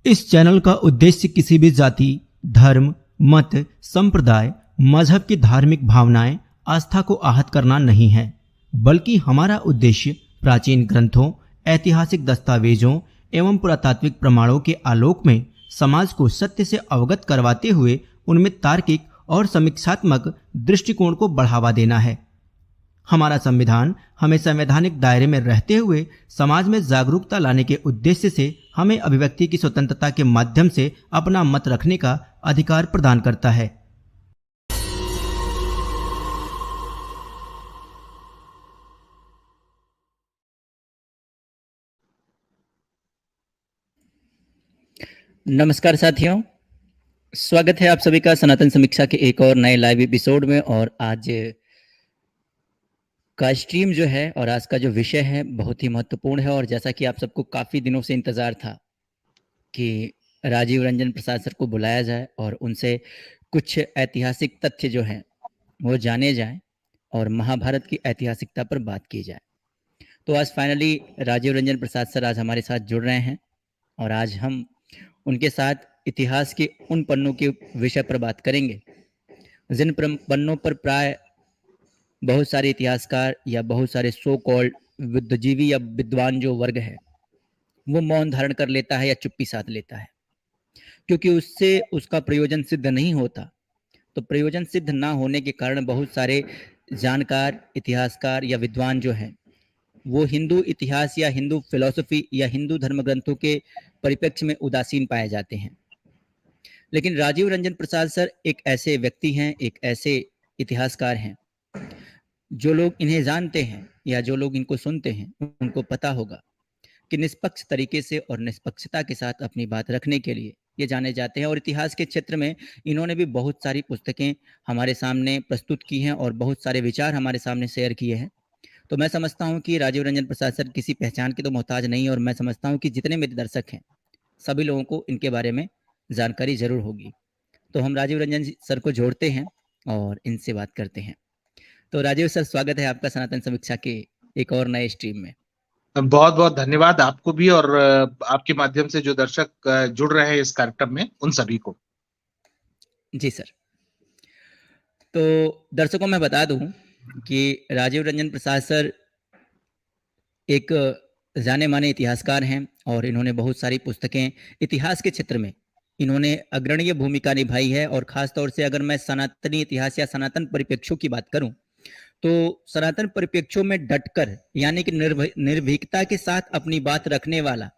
इस चैनल का उद्देश्य किसी भी जाति, धर्म, मत, संप्रदाय, मजहब की धार्मिक भावनाएं, आस्था को आहत करना नहीं है, बल्कि हमारा उद्देश्य प्राचीन ग्रंथों, ऐतिहासिक दस्तावेजों एवं पुरातात्विक प्रमाणों के आलोक में समाज को सत्य से अवगत करवाते हुए उनमें तार्किक और समीक्षात्मक दृष्टिकोण को बढ़ावा देना है। हमारा संविधान हमें संवैधानिक दायरे में रहते हुए समाज में जागरूकता लाने के उद्देश्य से हमें अभिव्यक्ति की स्वतंत्रता के माध्यम से अपना मत रखने का अधिकार प्रदान करता है। नमस्कार साथियों, स्वागत है आप सभी का सनातन समीक्षा के एक और नए लाइव एपिसोड में। और आज का स्ट्रीम जो है और आज का जो विषय है बहुत ही महत्वपूर्ण है। और जैसा कि आप सबको काफ़ी दिनों से इंतज़ार था कि राजीव रंजन प्रसाद सर को बुलाया जाए और उनसे कुछ ऐतिहासिक तथ्य जो हैं वो जाने जाएं और महाभारत की ऐतिहासिकता पर बात की जाए। तो आज फाइनली राजीव रंजन प्रसाद सर आज हमारे साथ जुड़ रहे हैं और आज हम उनके साथ इतिहास के उन पन्नों के विषय पर बात करेंगे जिन पन्नों पर प्राय बहुत सारे इतिहासकार या बहुत सारे सो कॉल्ड बुद्धिजीवी या विद्वान जो वर्ग है वो मौन धारण कर लेता है या चुप्पी साध लेता है, क्योंकि उससे उसका प्रयोजन सिद्ध नहीं होता। तो प्रयोजन सिद्ध ना होने के कारण बहुत सारे जानकार, इतिहासकार या विद्वान जो हैं वो हिंदू इतिहास या हिंदू फिलॉसफी या हिंदू धर्म ग्रंथों के परिप्रेक्ष्य में उदासीन पाए जाते हैं। लेकिन राजीव रंजन प्रसाद सर एक ऐसे व्यक्ति हैं, एक ऐसे इतिहासकार हैं, जो लोग इन्हें जानते हैं या जो लोग इनको सुनते हैं उनको पता होगा कि निष्पक्ष तरीके से और निष्पक्षता के साथ अपनी बात रखने के लिए ये जाने जाते हैं। और इतिहास के क्षेत्र में इन्होंने भी बहुत सारी पुस्तकें हमारे सामने प्रस्तुत की हैं और बहुत सारे विचार हमारे सामने शेयर किए हैं। तो मैं समझता हूँ कि राजीव रंजन प्रसाद सर किसी पहचान के तो मोहताज नहीं है और मैं समझता हूँ कि जितने मेरे दर्शक हैं सभी लोगों को इनके बारे में जानकारी जरूर होगी। तो हम राजीव रंजन सर को जोड़ते हैं और इनसे बात करते हैं। तो राजीव सर, स्वागत है आपका सनातन समीक्षा के एक और नए स्ट्रीम में। बहुत बहुत धन्यवाद आपको भी और आपके माध्यम से जो दर्शक जुड़ रहे हैं इस कार्यक्रम में उन सभी को। जी सर। तो दर्शकों मैं बता दूं कि राजीव रंजन प्रसाद सर एक जाने माने इतिहासकार हैं और इन्होंने बहुत सारी पुस्तकें इतिहास के क्षेत्र में इन्होंने अग्रणीय भूमिका निभाई है। और ख़ास तौर से अगर मैं सनातनी इतिहास या सनातन परिप्रेक्ष्यों की बात करूं तो सनातन परिप्रेक्ष्यों में डटकर यानी कि निर्भीकता के साथ अपनी बात रखने वाला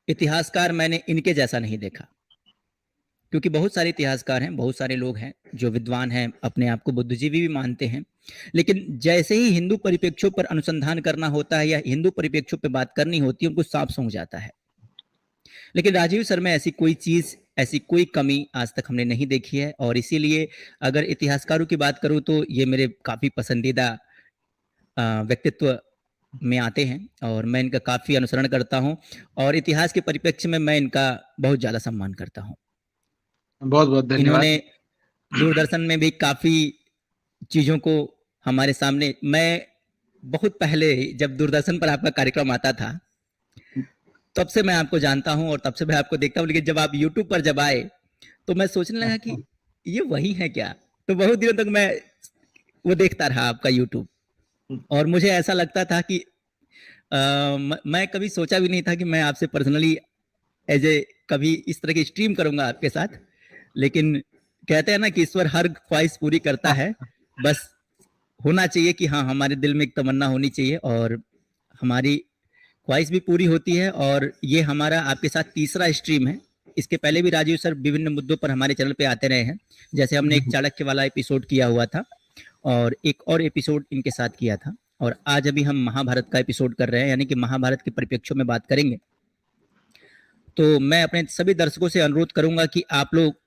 इतिहासकार मैंने इनके जैसा नहीं देखा। क्योंकि बहुत सारे इतिहासकार हैं, बहुत सारे लोग हैं जो विद्वान हैं, अपने आप को बुद्धिजीवी भी मानते हैं, लेकिन जैसे ही हिंदू परिप्रेक्ष्यों पर अनुसंधान करना होता है या हिंदू परिप्रेक्ष्यों पर बात करनी होती है उनको सांप सूंघ जाता है। लेकिन राजीव सर में ऐसी कोई चीज़, ऐसी कोई कमी आज तक हमने नहीं देखी है। और इसीलिए अगर इतिहासकारों की बात करूँ तो ये मेरे काफ़ी पसंदीदा व्यक्तित्व में आते हैं और मैं इनका काफ़ी अनुसरण करता हूँ और इतिहास के परिप्रेक्ष्य में मैं इनका बहुत ज़्यादा सम्मान करता हूँ। बहुत बहुत धन्यवाद। इन्होंने दूरदर्शन में भी काफ़ी चीज़ों को हमारे सामने, मैं बहुत पहले जब दूरदर्शन पर आपका कार्यक्रम आता था तब से मैं आपको जानता हूं और तब से मैं आपको देखता हूं, लेकिन जब आप यूट्यूब पर जब आए तो मैं सोचने लगा कि ये वही है क्या। तो बहुत दिनों तक मैं वो देखता रहा आपका यूट्यूब और मुझे ऐसा लगता था कि मैं कभी सोचा भी नहीं था कि मैं आपसे पर्सनली एज ए कभी इस तरह की स्ट्रीम करूंगा आपके साथ। लेकिन कहते हैं ना कि ईश्वर हर ख्वाहिश पूरी करता है, बस होना चाहिए कि हाँ हमारे दिल में एक तमन्ना होनी चाहिए और हमारी ख्वाहिश भी पूरी होती है। और ये हमारा आपके साथ तीसरा स्ट्रीम है। इसके पहले भी राजीव सर विभिन्न मुद्दों पर हमारे चैनल पे आते रहे हैं, जैसे हमने एक चाणक्य वाला एपिसोड किया हुआ था और एक और एपिसोड इनके साथ किया था और आज अभी हम महाभारत का एपिसोड कर रहे हैं, यानी कि महाभारत के परिप्रेक्ष्यों में बात करेंगे। तो मैं अपने सभी दर्शकों से अनुरोध करूंगा कि आप लोग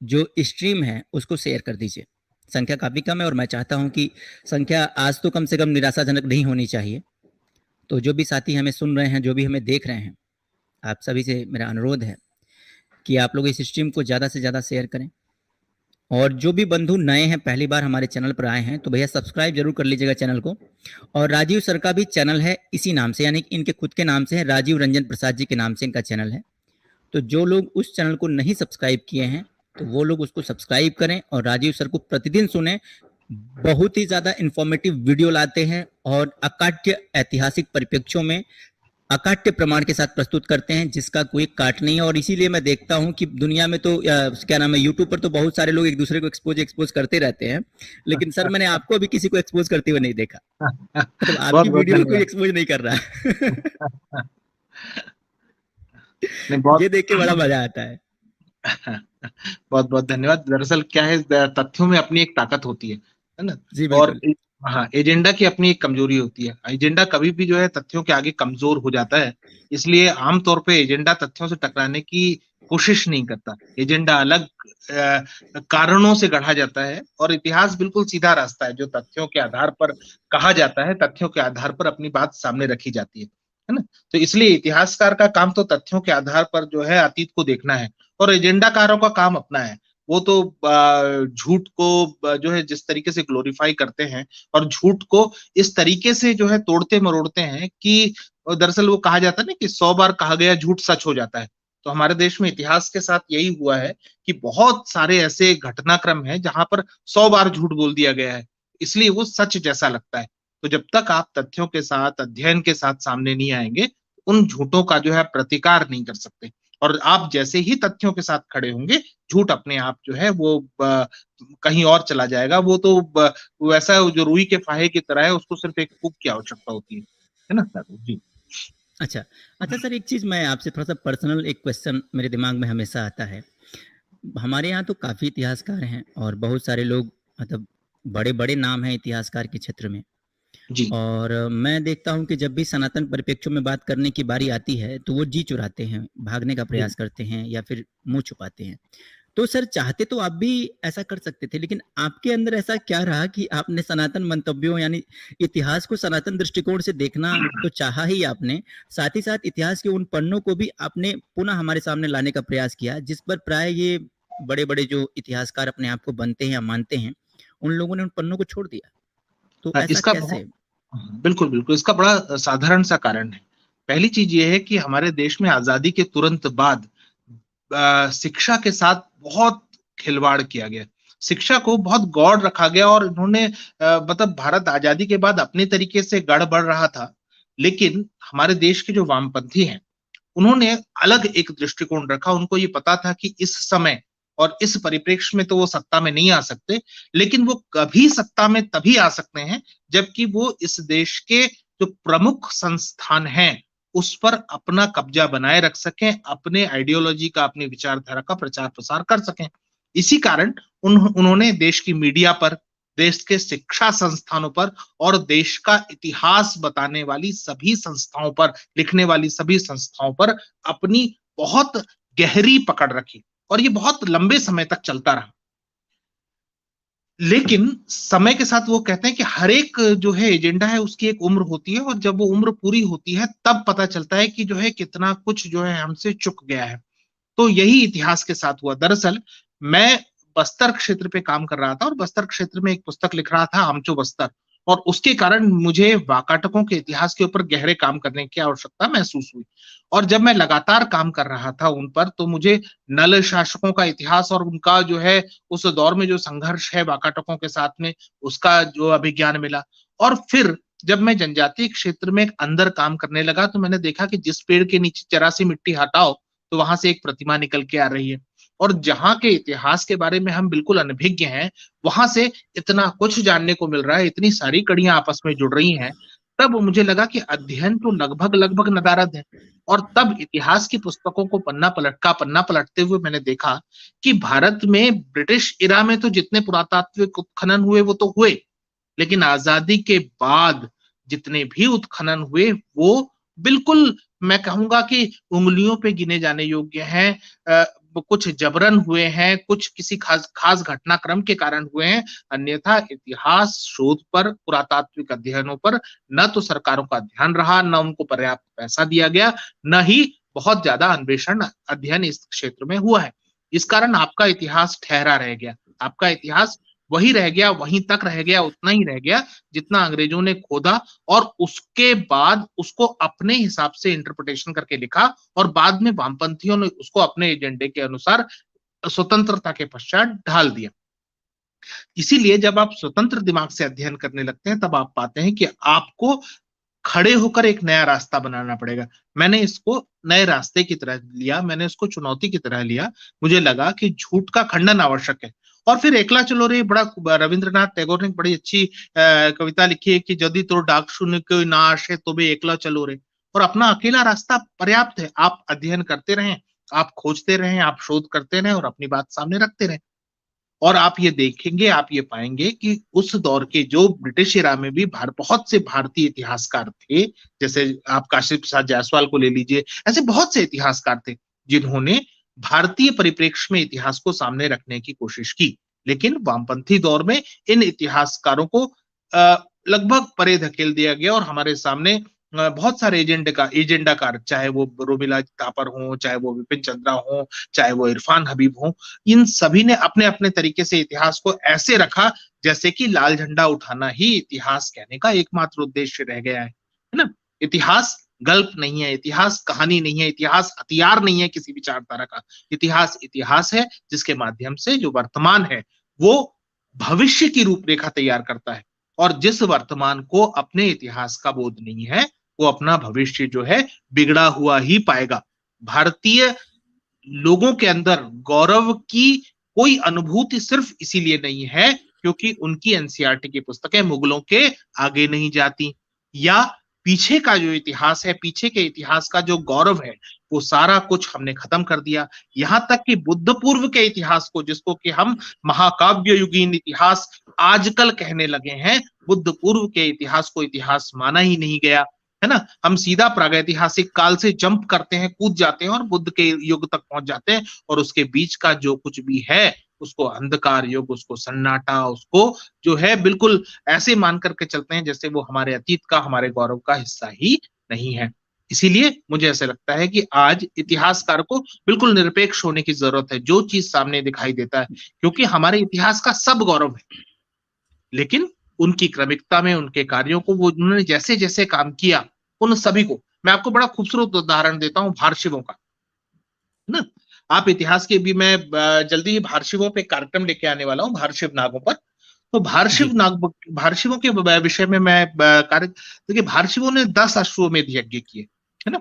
जो स्ट्रीम है उसको शेयर कर दीजिए। संख्या काफ़ी कम है और मैं चाहता हूं कि संख्या आज तो कम से कम निराशाजनक नहीं होनी चाहिए। तो जो भी साथी हमें सुन रहे हैं, जो भी हमें देख रहे हैं, आप सभी से मेरा अनुरोध है कि आप लोग इस स्ट्रीम को ज़्यादा से ज़्यादा शेयर करें और जो भी बंधु नए हैं, पहली बार हमारे चैनल पर आए हैं, तो भैया सब्सक्राइब जरूर कर लीजिएगा चैनल को। और राजीव सर का भी चैनल है इसी नाम से, यानी इनके खुद के नाम से है, राजीव रंजन प्रसाद जी के नाम से इनका चैनल है। तो जो लोग उस चैनल को नहीं सब्सक्राइब किए हैं तो वो लोग उसको सब्सक्राइब करें और राजीव सर को प्रतिदिन सुने। बहुत ही ज़्यादा इंफॉर्मेटिव वीडियो लाते हैं और अकाट्य ऐतिहासिक परिप्रेक्ष्यों में अकाट्य प्रमाण के साथ प्रस्तुत करते हैं, जिसका कोई काट नहीं है। और इसीलिए मैं देखता हूं कि दुनिया में तो क्या नाम है, यूट्यूब पर तो बहुत सारे लोग एक दूसरे को एक्सपोज करते रहते हैं, लेकिन सर मैंने आपको अभी किसी को एक्सपोज करते हुए नहीं देखा। मतलब बहुत आपकी बहुत वीडियो में कोई धन्यवाद। एक्सपोज नहीं कर रहा है। नहीं, बहुत ये देख के बड़ा मजा आता है। बहुत बहुत धन्यवाद। दरअसल क्या है, तथ्यों में अपनी एक ताकत होती है ना। जी और बिल्कुल। हाँ, एजेंडा की अपनी एक कमजोरी होती है। एजेंडा कभी भी जो है तथ्यों के आगे कमजोर हो जाता है। इसलिए आमतौर पे एजेंडा तथ्यों से टकराने की कोशिश नहीं करता। एजेंडा अलग कारणों से गढ़ा जाता है और इतिहास बिल्कुल सीधा रास्ता है, जो तथ्यों के आधार पर कहा जाता है, तथ्यों के आधार पर अपनी बात सामने रखी जाती है ना। तो इसलिए इतिहासकार का काम तो तथ्यों के आधार पर जो है अतीत को देखना है, और एजेंडाकारों का काम अपना है। वो तो झूठ को जो है जिस तरीके से ग्लोरीफाई करते हैं और झूठ को इस तरीके से जो है तोड़ते मरोड़ते हैं कि दरअसल वो कहा जाता है ना कि 100 बार कहा गया झूठ सच हो जाता है। तो हमारे देश में इतिहास के साथ यही हुआ है कि बहुत सारे ऐसे घटनाक्रम हैं जहां पर 100 बार झूठ बोल दिया गया है, इसलिए वो सच जैसा लगता है। तो जब तक आप तथ्यों के साथ, अध्ययन के साथ सामने नहीं आएंगे, उन झूठों का जो है प्रतिकार नहीं कर सकते। और आप जैसे ही तथ्यों के साथ खड़े होंगे, झूठ अपने आप जो है वो कहीं और चला जाएगा। वो तो वैसा जो रुई के फाहे की तरह है, उसको सिर्फ एक फूंक की आवश्यकता होती है ना सर जी। अच्छा अच्छा सर, एक चीज मैं आपसे थोड़ा सा पर्सनल एक क्वेश्चन मेरे दिमाग में हमेशा आता है। हमारे यहाँ तो काफी इतिहासकार हैं और बहुत सारे लोग, मतलब बड़े बड़े नाम हैं इतिहासकार के क्षेत्र में। जी और मैं देखता हूँ कि जब भी सनातन परिप्रेक्ष्यों में बात करने की बारी आती है तो वो जी चुराते हैं, भागने का जी प्रयास करते हैं या फिर मुंह छुपाते हैं। तो सर चाहते तो आप भी ऐसा कर सकते थे, लेकिन आपके अंदर ऐसा क्या रहा कि आपने सनातन मंतव्यों यानी इतिहास को सनातन दृष्टिकोण से देखना तो चाहा ही आपने, साथ ही साथ इतिहास के उन पन्नों को भी आपने पुनः हमारे सामने लाने का प्रयास किया, जिस पर प्राय ये बड़े बड़े जो इतिहासकार अपने आप को बनते हैं या मानते हैं, उन लोगों ने उन पन्नों को छोड़ दिया। तो ऐसा इसका कैसे? बिल्कुल बिल्कुल, इसका बड़ा साधारण सा कारण है। पहली चीज ये है कि हमारे देश में आजादी के तुरंत बाद शिक्षा के साथ बहुत खिलवाड़ किया गया। शिक्षा को बहुत गौड़ रखा गया और इन्होंने मतलब भारत आजादी के बाद अपने तरीके से गढ़ बढ़ रहा था, लेकिन हमारे देश के जो वामपंथी हैं, उन्होंने अलग एक दृष्टिकोण रखा। उनको ये पता था कि इस समय और इस परिप्रेक्ष्य में तो वो सत्ता में नहीं आ सकते, लेकिन वो कभी सत्ता में तभी आ सकते हैं जबकि वो इस देश के जो प्रमुख संस्थान हैं उस पर अपना कब्जा बनाए रख सकें, अपने आइडियोलॉजी का, अपनी विचारधारा का प्रचार प्रसार कर सकें। इसी कारण उन्होंने देश की मीडिया पर, देश के शिक्षा संस्थानों पर और देश का इतिहास बताने वाली सभी संस्थाओं पर, लिखने वाली सभी संस्थाओं पर अपनी बहुत गहरी पकड़ रखी, और ये बहुत लंबे समय तक चलता रहा। लेकिन समय के साथ वो कहते हैं कि हर एक जो है एजेंडा है उसकी एक उम्र होती है, और जब वो उम्र पूरी होती है तब पता चलता है कि जो है कितना कुछ जो है हमसे चुक गया है। तो यही इतिहास के साथ हुआ। दरअसल मैं बस्तर क्षेत्र पे काम कर रहा था और बस्तर क्षेत्र में एक पुस्तक लिख रहा था, आमचो बस्तर, और उसके कारण मुझे वाकाटकों के इतिहास के ऊपर गहरे काम करने की आवश्यकता महसूस हुई। और जब मैं लगातार काम कर रहा था उन पर, तो मुझे नल शासकों का इतिहास और उनका जो है उस दौर में जो संघर्ष है वाकाटकों के साथ में, उसका जो अभिज्ञान मिला। और फिर जब मैं जनजातीय क्षेत्र में अंदर काम करने लगा, तो मैंने देखा कि जिस पेड़ के नीचे जरा सी मिट्टी हटाओ तो वहां से एक प्रतिमा निकल के आ रही है। और जहां के इतिहास के बारे में हम बिल्कुल अनभिज्ञ हैं, वहां से इतना कुछ जानने को मिल रहा है, इतनी सारी कड़ियां आपस में जुड़ रही हैं। तब मुझे लगा कि अध्ययन तो लगभग लगभग नदारद है। और तब इतिहास की पुस्तकों को पन्ना पलटते हुए मैंने देखा कि भारत में ब्रिटिश इरा में तो जितने पुरातात्विक उत्खनन हुए वो तो हुए, लेकिन आजादी के बाद जितने भी उत्खनन हुए वो बिल्कुल, मैं कहूंगा कि उंगलियों पे गिने जाने योग्य हैं। कुछ जबरन हुए हैं, कुछ किसी खास खास घटनाक्रम के कारण हुए हैं। अन्यथा इतिहास शोध पर, पुरातात्विक अध्ययनों पर न तो सरकारों का ध्यान रहा, न उनको पर्याप्त पैसा दिया गया, न ही बहुत ज्यादा अन्वेषण अध्ययन इस क्षेत्र में हुआ है। इस कारण आपका इतिहास ठहरा रह गया। आपका इतिहास वही रह गया, वहीं तक रह गया, उतना ही रह गया जितना अंग्रेजों ने खोदा, और उसके बाद उसको अपने हिसाब से इंटरप्रिटेशन करके लिखा, और बाद में वामपंथियों ने उसको अपने एजेंडे के अनुसार स्वतंत्रता के पश्चात ढाल दिया। इसीलिए जब आप स्वतंत्र दिमाग से अध्ययन करने लगते हैं, तब आप पाते हैं कि आपको खड़े होकर एक नया रास्ता बनाना पड़ेगा। मैंने इसको नए रास्ते की तरह लिया, मैंने इसको चुनौती की तरह लिया। मुझे लगा कि झूठ का खंडन आवश्यक है। और फिर एकला चलो रे, बड़ा रविंद्रनाथ टैगोर ने बड़ी अच्छी कविता लिखी है कि यदि तो डाक शून्य कोई ना आशे तो भी एकला चलो रे। और अपना अकेला रास्ता पर्याप्त है। आप अध्ययन करते रहें, आप खोजते रहें, आप शोध करते रहें और अपनी बात सामने रखते रहें। और आप ये देखेंगे, आप ये पाएंगे कि उस दौर के जो ब्रिटिश इरा में भी बहुत से भारतीय इतिहासकार थे, जैसे आप काशी प्रसाद जायसवाल को ले लीजिए, ऐसे बहुत से इतिहासकार थे जिन्होंने भारतीय परिप्रेक्ष्य में इतिहास को सामने रखने की कोशिश की। लेकिन वामपंथी दौर में इन इतिहासकारों को लगभग परे धकेल दिया गया, और हमारे सामने बहुत सारे एजेंडाकार, चाहे वो रोमिला थापर हो, चाहे वो विपिन चंद्रा हो, चाहे वो इरफान हबीब हो, इन सभी ने अपने अपने तरीके से इतिहास को ऐसे रखा जैसे कि लाल झंडा उठाना ही इतिहास कहने का एकमात्र उद्देश्य रह गया है ना। इतिहास गल्प नहीं है, इतिहास कहानी नहीं है, इतिहास हथियार नहीं है किसी विचारधारा का। इतिहास इतिहास है जिसके माध्यम से जो वर्तमान है वो भविष्य की रूपरेखा तैयार करता है। और जिस वर्तमान को अपने इतिहास का बोध नहीं है, वो अपना भविष्य जो है बिगड़ा हुआ ही पाएगा। भारतीय लोगों के अंदर गौरव की कोई अनुभूति सिर्फ इसीलिए नहीं है क्योंकि उनकी एनसीईआरटी की पुस्तकें मुगलों के आगे नहीं जाती, या पीछे का जो इतिहास है, पीछे के इतिहास का जो गौरव है, वो सारा कुछ हमने खत्म कर दिया। यहां तक कि बुद्ध पूर्व के इतिहास को, जिसको कि हम महाकाव्य युगीन इतिहास आजकल कहने लगे हैं, बुद्ध पूर्व के इतिहास को इतिहास माना ही नहीं गया, है ना। हम सीधा प्रागैतिहासिक काल से जंप करते हैं, कूद जाते हैं और बुद्ध के युग तक पहुंच जाते हैं, और उसके बीच का जो कुछ भी है उसको अंधकार युग, उसको सन्नाटा, उसको जो है बिल्कुल ऐसे मान करके चलते हैं जैसे वो हमारे अतीत का, हमारे गौरव का हिस्सा ही नहीं है। इसीलिए मुझे ऐसा लगता है कि आज इतिहासकार को बिल्कुल निरपेक्ष होने की जरूरत है, जो चीज सामने दिखाई देता है, क्योंकि हमारे इतिहास का सब गौरव है, लेकिन उनकी क्रमिकता में, उनके कार्यों को, वो उन्होंने जैसे जैसे काम किया, उन सभी को, मैं आपको बड़ा खूबसूरत उदाहरण देता हूं भारशिवों का, है ना। आप इतिहास के भी, मैं जल्दी ही भारशिवों पे कार्यक्रम लेके आने वाला हूं, भारशिव नागों पर। तो जी भारशिवों के विषय में मैं कार्य, देखिए भारशिवों ने 10 अश्वमेध यज्ञ किए, है ना।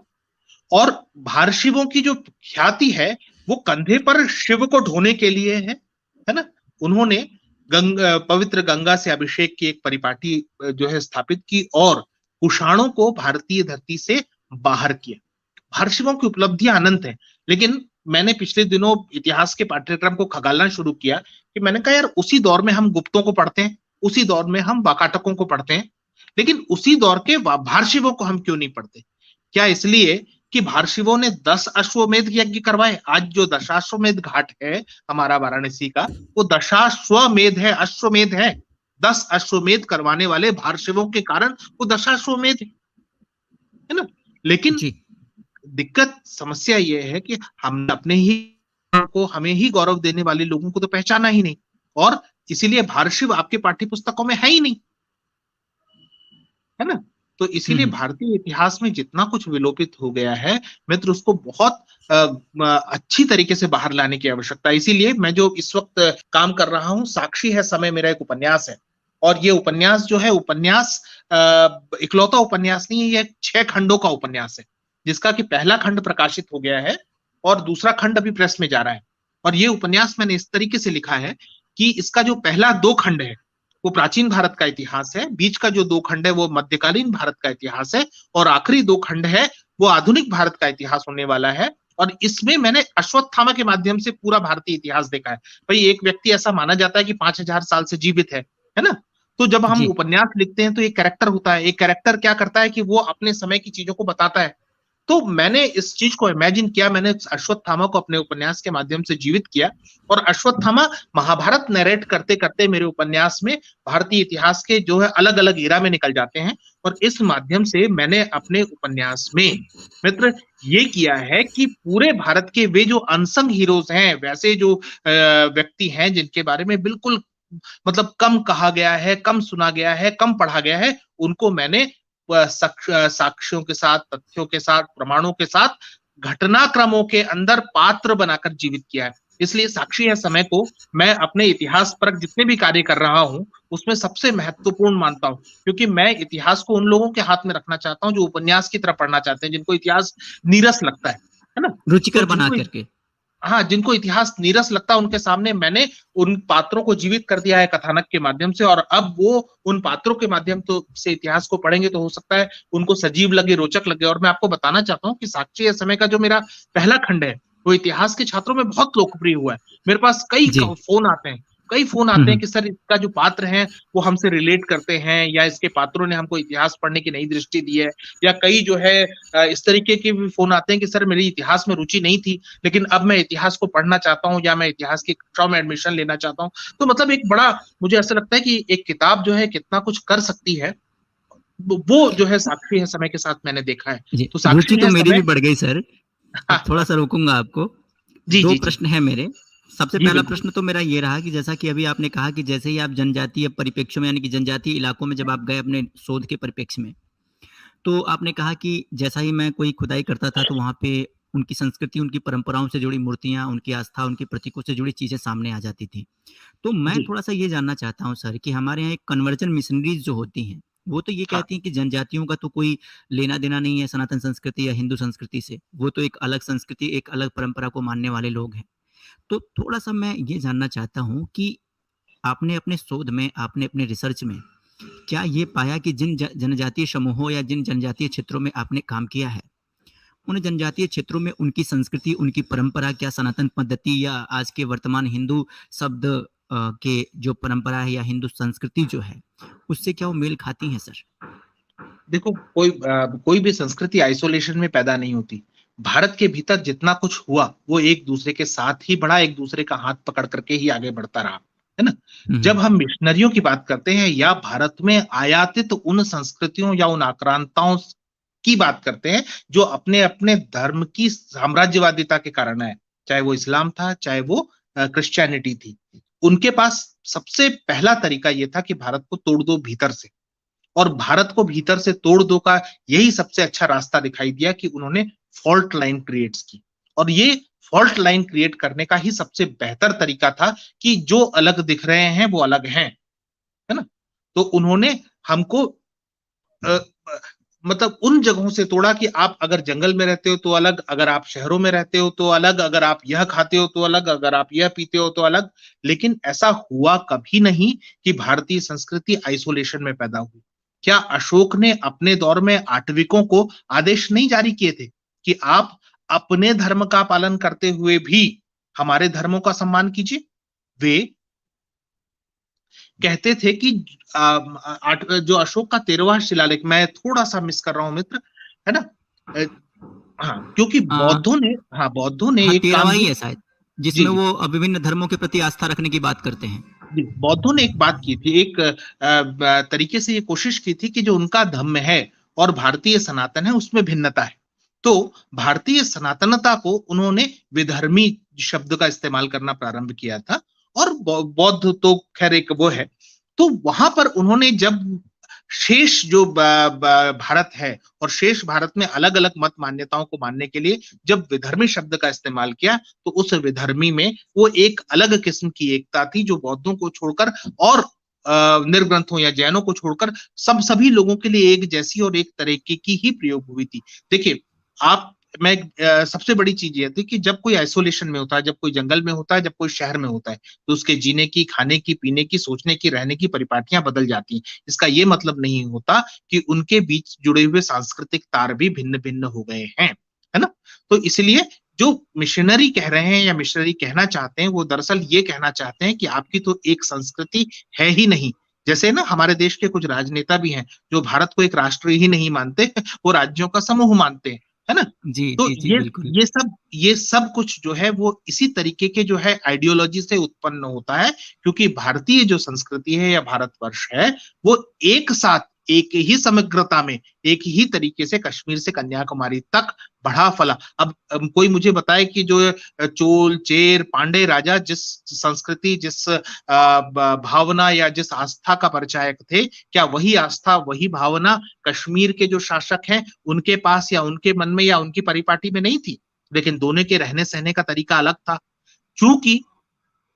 और भारशिवों की जो ख्याति है वो कंधे पर शिव को ढोने के लिए है ना। उन्होंने पवित्र गंगा से अभिषेक की एक परिपाटी जो है स्थापित की, और कुषाणों को भारतीय धरती से बाहर किया। भारशिवों की उपलब्धियां अनंत है, लेकिन मैंने पिछले दिनों इतिहास के पाठ्यक्रम को खगालना शुरू किया कि मैंने कहा यार, उसी दौर में हम गुप्तों को पढ़ते हैं, उसी दौर में हम वाकाटकों को पढ़ते हैं, लेकिन उसी दौर के भारशिवों को हम क्यों नहीं पढ़ते? क्या इसलिए कि भारशिवों ने 10 अश्वमेध यज्ञ करवाए? आज जो दशाश्वमेध घाट है हमारा वाराणसी का, वो दशाश्वमेध है, अश्वमेध है। 10 अश्वमेध करवाने वाले भारशिवों के कारण वो दशाश्वमेध है ना। लेकिन जी दिक्कत, समस्या ये है कि हम अपने ही को, हमें ही गौरव देने वाले लोगों को तो पहचाना ही नहीं, और इसीलिए भारशिव आपके पाठ्य पुस्तकों में है ही नहीं, है ना। तो इसीलिए भारतीय इतिहास में जितना कुछ विलोपित हो गया है, मित्र, उसको बहुत अच्छी तरीके से बाहर लाने की आवश्यकता है। इसीलिए मैं जो इस वक्त काम कर रहा हूं, साक्षी है समय, मेरा एक उपन्यास है, और ये उपन्यास जो है, उपन्यास इकलौता उपन्यास नहीं है, ये 6 खंडों का उपन्यास है, जिसका कि पहला खंड प्रकाशित हो गया है और दूसरा खंड अभी प्रेस में जा रहा है। और ये उपन्यास मैंने इस तरीके से लिखा है कि इसका जो पहला 2 खंड है वो प्राचीन भारत का इतिहास है, बीच का जो 2 खंड है वो मध्यकालीन भारत का इतिहास है, और आखिरी 2 खंड है वो आधुनिक भारत का इतिहास होने वाला है। और इसमें मैंने अश्वत्थामा के माध्यम से पूरा भारतीय इतिहास देखा है। भाई, एक व्यक्ति ऐसा माना जाता है कि 5000 साल से जीवित है ना। तो जब हम जी उपन्यास लिखते हैं तो एक कैरेक्टर होता है, एक कैरेक्टर क्या करता है कि वो अपने समय की चीजों को बताता है। तो मैंने इस चीज को इमेजिन किया, मैंने अश्वत्थामा को अपने उपन्यास के माध्यम से जीवित किया, और अश्वत्थामा महाभारत नरेट करते करते मेरे उपन्यास में भारतीय इतिहास के जो है अलग अलग एरा में निकल जाते हैं। और इस माध्यम से मैंने अपने उपन्यास में मित्र ये किया है कि पूरे भारत के वे जो अनसंग हीरोज हैं, वैसे जो व्यक्ति हैं जिनके बारे में बिल्कुल मतलब कम कहा गया है, कम सुना गया है, कम पढ़ा गया है, उनको मैंने साक्ष्यों के साथ, तथ्यों के साथ, प्रमाणों के साथ, घटनाक्रमों के अंदर पात्र बनाकर जीवित किया है। इसलिए साक्षी है समय को मैं अपने इतिहास पर जितने भी कार्य कर रहा हूं उसमें सबसे महत्वपूर्ण मानता हूं, क्योंकि मैं इतिहास को उन लोगों के हाथ में रखना चाहता हूं जो उपन्यास की तरह पढ़ना चाहते हैं, जिनको इतिहास नीरस लगता है ना, रुचिकर तो बना जिनको करके। हाँ, जिनको इतिहास नीरस लगता है उनके सामने मैंने उन पात्रों को जीवित कर दिया है कथानक के माध्यम से, और अब वो उन पात्रों के माध्यम से इतिहास को पढ़ेंगे तो हो सकता है उनको सजीव लगे, रोचक लगे। और मैं आपको बताना चाहता हूँ कि साक्षी है समय का जो मेरा पहला खंड है वो इतिहास के छात्रों में बहुत लोकप्रिय हुआ है। मेरे पास कई फोन आते हैं कि सर इसका जो पात्र है वो हमसे रिलेट करते हैं, या इसके पात्रों ने हमको इतिहास पढ़ने की नई दृष्टि दी है, या कई जो है इस तरीके के भी फोन आते हैं कि सर मेरी इतिहास में रुचि नहीं थी लेकिन अब मैं इतिहास को पढ़ना चाहता हूँ, या मैं इतिहास की कक्षाओं में एडमिशन लेना चाहता हूँ। तो मतलब एक बड़ा मुझे ऐसा लगता है कि एक किताब जो है कितना कुछ कर सकती है, वो जो है साक्षी है समय के साथ मैंने देखा है। जी, तो रुचि साक्षी तो है मेरी समय। भी बढ़ गई सर। अब थोड़ा सा रोकूंगा आपको। जी दो जी जी प्रश्न है मेरे। सबसे जी पहला बिल्कुल। प्रश्न तो मेरा ये रहा कि जैसा कि अभी आपने कहा कि जैसे ही आप जनजातीय परिप्रेक्ष्य में यानी कि जनजातीय इलाकों में जब आप गए अपने शोध के परिप्रेक्ष्य में, तो आपने कहा कि जैसा ही मैं कोई खुदाई करता था तो वहाँ पे उनकी संस्कृति, उनकी परंपराओं से जुड़ी मूर्तियाँ, उनकी आस्था, उनके प्रतीकों से जुड़ी चीज़ें सामने आ जाती थी। तो मैं जी थोड़ा-सा ये जानना चाहता हूँ सर कि हमारे यहाँ एक कन्वर्जन मिशनरीज़ जो होती हैं, वो तो ये हाँ कहती हैं कि जनजातियों का तो कोई लेना-देना नहीं है सनातन संस्कृति या हिंदू संस्कृति से। वो तो एक अलग संस्कृति, एक अलग परंपरा को मानने वाले लोग हैं। तो थोड़ा-सा मैं ये जानना चाहता हूँ कि आपने अपने शोध में, आपने अपने रिसर्च में क्या ये पाया कि जिन जनजातीय समूहों या जिन जनजातीय क्षेत्रों में आपने काम किया है, उन जनजातीय क्षेत्रों में उनकी संस्कृति, उनकी परंपरा क्या सनातन पद्धति या आज के वर्तमान हिंदू शब्द के जो परंपरा है या हिंदू संस्कृति जो है, उससे क्या वो मेल खाती हैं सर? देखो, कोई भी संस्कृति आइसोलेशन में पैदा नहीं होती। भारत के भीतर जितना कुछ हुआ वो एक दूसरे के साथ ही बढ़ा, एक दूसरे का हाथ पकड़ करके ही आगे बढ़ता रहा, है ना? जब हम मिशनरियों की बात करते हैं या भारत में आयातित उन संस्कृतियों या उन आक्रांताओं की बात करते हैं जो अपने अपने धर्म की साम्राज्यवादिता के कारण है, चाहे वो इस्लाम था, चाहे वो क्रिश्चियनिटी थी, उनके पास सबसे पहला तरीका ये था कि भारत को तोड़ दो भीतर से। और भारत को भीतर से तोड़ दो का यही सबसे अच्छा रास्ता दिखाई दिया कि उन्होंने फॉल्ट लाइन क्रिएट्स की। और ये फॉल्ट लाइन क्रिएट करने का ही सबसे बेहतर तरीका था कि जो अलग दिख रहे हैं वो अलग हैं, है ना? तो उन्होंने हमको अ, मतलब उन जगहों से तोड़ा कि आप अगर जंगल में रहते हो तो अलग, अगर आप शहरों में रहते हो तो अलग, अगर आप यह खाते हो तो अलग, अगर आप यह पीते हो तो अलग। लेकिन ऐसा हुआ कभी नहीं कि भारतीय संस्कृति आइसोलेशन में पैदा हुई। क्या अशोक ने अपने दौर में आटविकों को आदेश नहीं जारी किए थे कि आप अपने धर्म का पालन करते हुए भी हमारे धर्मों का सम्मान कीजिए? वे कहते थे कि जो अशोक का 13वां शिलालेख, मैं थोड़ा-सा मिस कर रहा हूँ मित्र, है ना? अ, हाँ, क्योंकि बौद्धों ने हाँ, एक काम 13वां ही किया। है शायद, जी, जिसमें जी। वो विभिन्न धर्मों के प्रति आस्था रखने की बात करते हैं। जी, बौद्धों ने एक बात की थी, एक तरीके से ये कोशिश की थी कि जो उनका धम्म है और भारतीय सनातन है उसमें भिन्नता है। तो भारतीय सनातनता को उन्होंने विधर्मी शब्द का इस्तेमाल करना प्रारंभ किया था, और बौद्ध तो खैर एक वो है। तो वहां पर उन्होंने जब शेष जो भारत है और शेष भारत में अलग अलग मत मान्यताओं को मानने के लिए जब विधर्मी शब्द का इस्तेमाल किया, तो उस विधर्मी में वो एक अलग किस्म की एकता थी जो बौद्धों को छोड़कर और निर्ग्रंथों या जैनों को छोड़कर सभी लोगों के लिए एक जैसी और एक तरीके की ही प्रयोग हुई थी। देखिए, आप मैं सबसे बड़ी चीज ये थी कि जब कोई आइसोलेशन में होता है, जब कोई जंगल में होता है, जब कोई शहर में होता है, तो उसके जीने की, खाने की, पीने की, सोचने की, रहने की परिपाटियां बदल जाती हैं। इसका ये मतलब नहीं होता कि उनके बीच जुड़े हुए सांस्कृतिक तार भी भिन्न भिन्न हो गए हैं, है ना? तो इसलिए जो मिशनरी कह रहे हैं या मिशनरी कहना चाहते हैं वो दरअसल ये कहना चाहते हैं कि आपकी तो एक संस्कृति है ही नहीं। जैसे ना हमारे देश के कुछ राजनेता भी हैं जो भारत को एक राष्ट्र ही नहीं मानते, वो राज्यों का समूह मानते हैं। है ना। जी, तो जी, जी, बिल्कुल। ये सब कुछ जो है वो इसी तरीके के जो है आइडियोलॉजी से उत्पन्न होता है, क्योंकि भारतीय जो संस्कृति है या भारतवर्ष है, वो एक साथ एक ही समग्रता में एक ही तरीके से कश्मीर से कन्याकुमारी तक बढ़ा फला। अब कोई मुझे बताए कि जो चोल चेर पांडे राजा जिस संस्कृति जिस भावना या जिस आस्था का परिचायक थे, क्या वही आस्था वही भावना कश्मीर के जो शासक हैं उनके पास या उनके मन में या उनकी परिपाटी में नहीं थी। लेकिन दोनों के रहने सहने का तरीका अलग था। चूंकि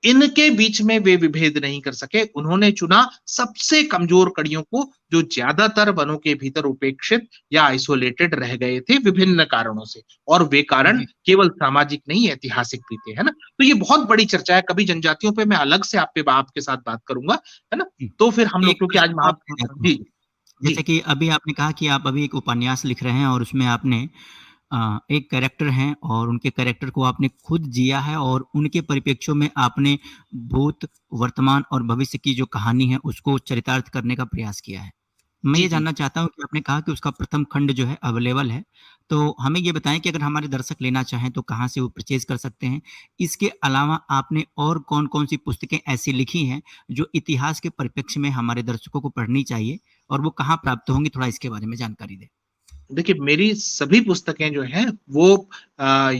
इनके बीच में वे विभेद नहीं कर सके, उन्होंने चुना सबसे कमजोर कड़ियों को, जो ज्यादातर वनों के भीतर उपेक्षित या आइसोलेटेड रह गए थे विभिन्न कारणों से। और वे कारण जी, केवल सामाजिक नहीं ऐतिहासिक भी थे, है ना। तो ये बहुत बड़ी चर्चा है, कभी जनजातियों पे मैं अलग से आपके साथ बात करूंगा, है ना। जी। तो फिर हम लोग, एक क्योंकि आज प्रश्न और महा पूछना चाहता हूँ। जी जैसे जी कि अभी आपने कहा कि आप अभी एक उपन्यास लिख रहे हैं और उसमें आपने एक कैरेक्टर हैं और उनके कैरेक्टर को आपने खुद जिया है और उनके परिप्रेक्ष्यों में आपने भूत, वर्तमान और भविष्य की जो कहानी है उसको चरितार्थ करने का प्रयास किया है। मैं जी ये जी जानना चाहता हूँ कि आपने कहा कि उसका प्रथम खंड जो है अवेलेबल है, तो हमें ये बताएँ कि अगर हमारे दर्शक लेना चाहें तो कहाँ से वो परचेज़ कर सकते हैं? इसके अलावा आपने और कौन-कौन सी पुस्तकें ऐसी लिखी हैं जो इतिहास के परिप्रेक्ष्य में हमारे दर्शकों को पढ़नी चाहिए और वो कहाँ प्राप्त होंगी? थोड़ा इसके बारे में जानकारी दें। देखिए, मेरी सभी पुस्तकें जो हैं वो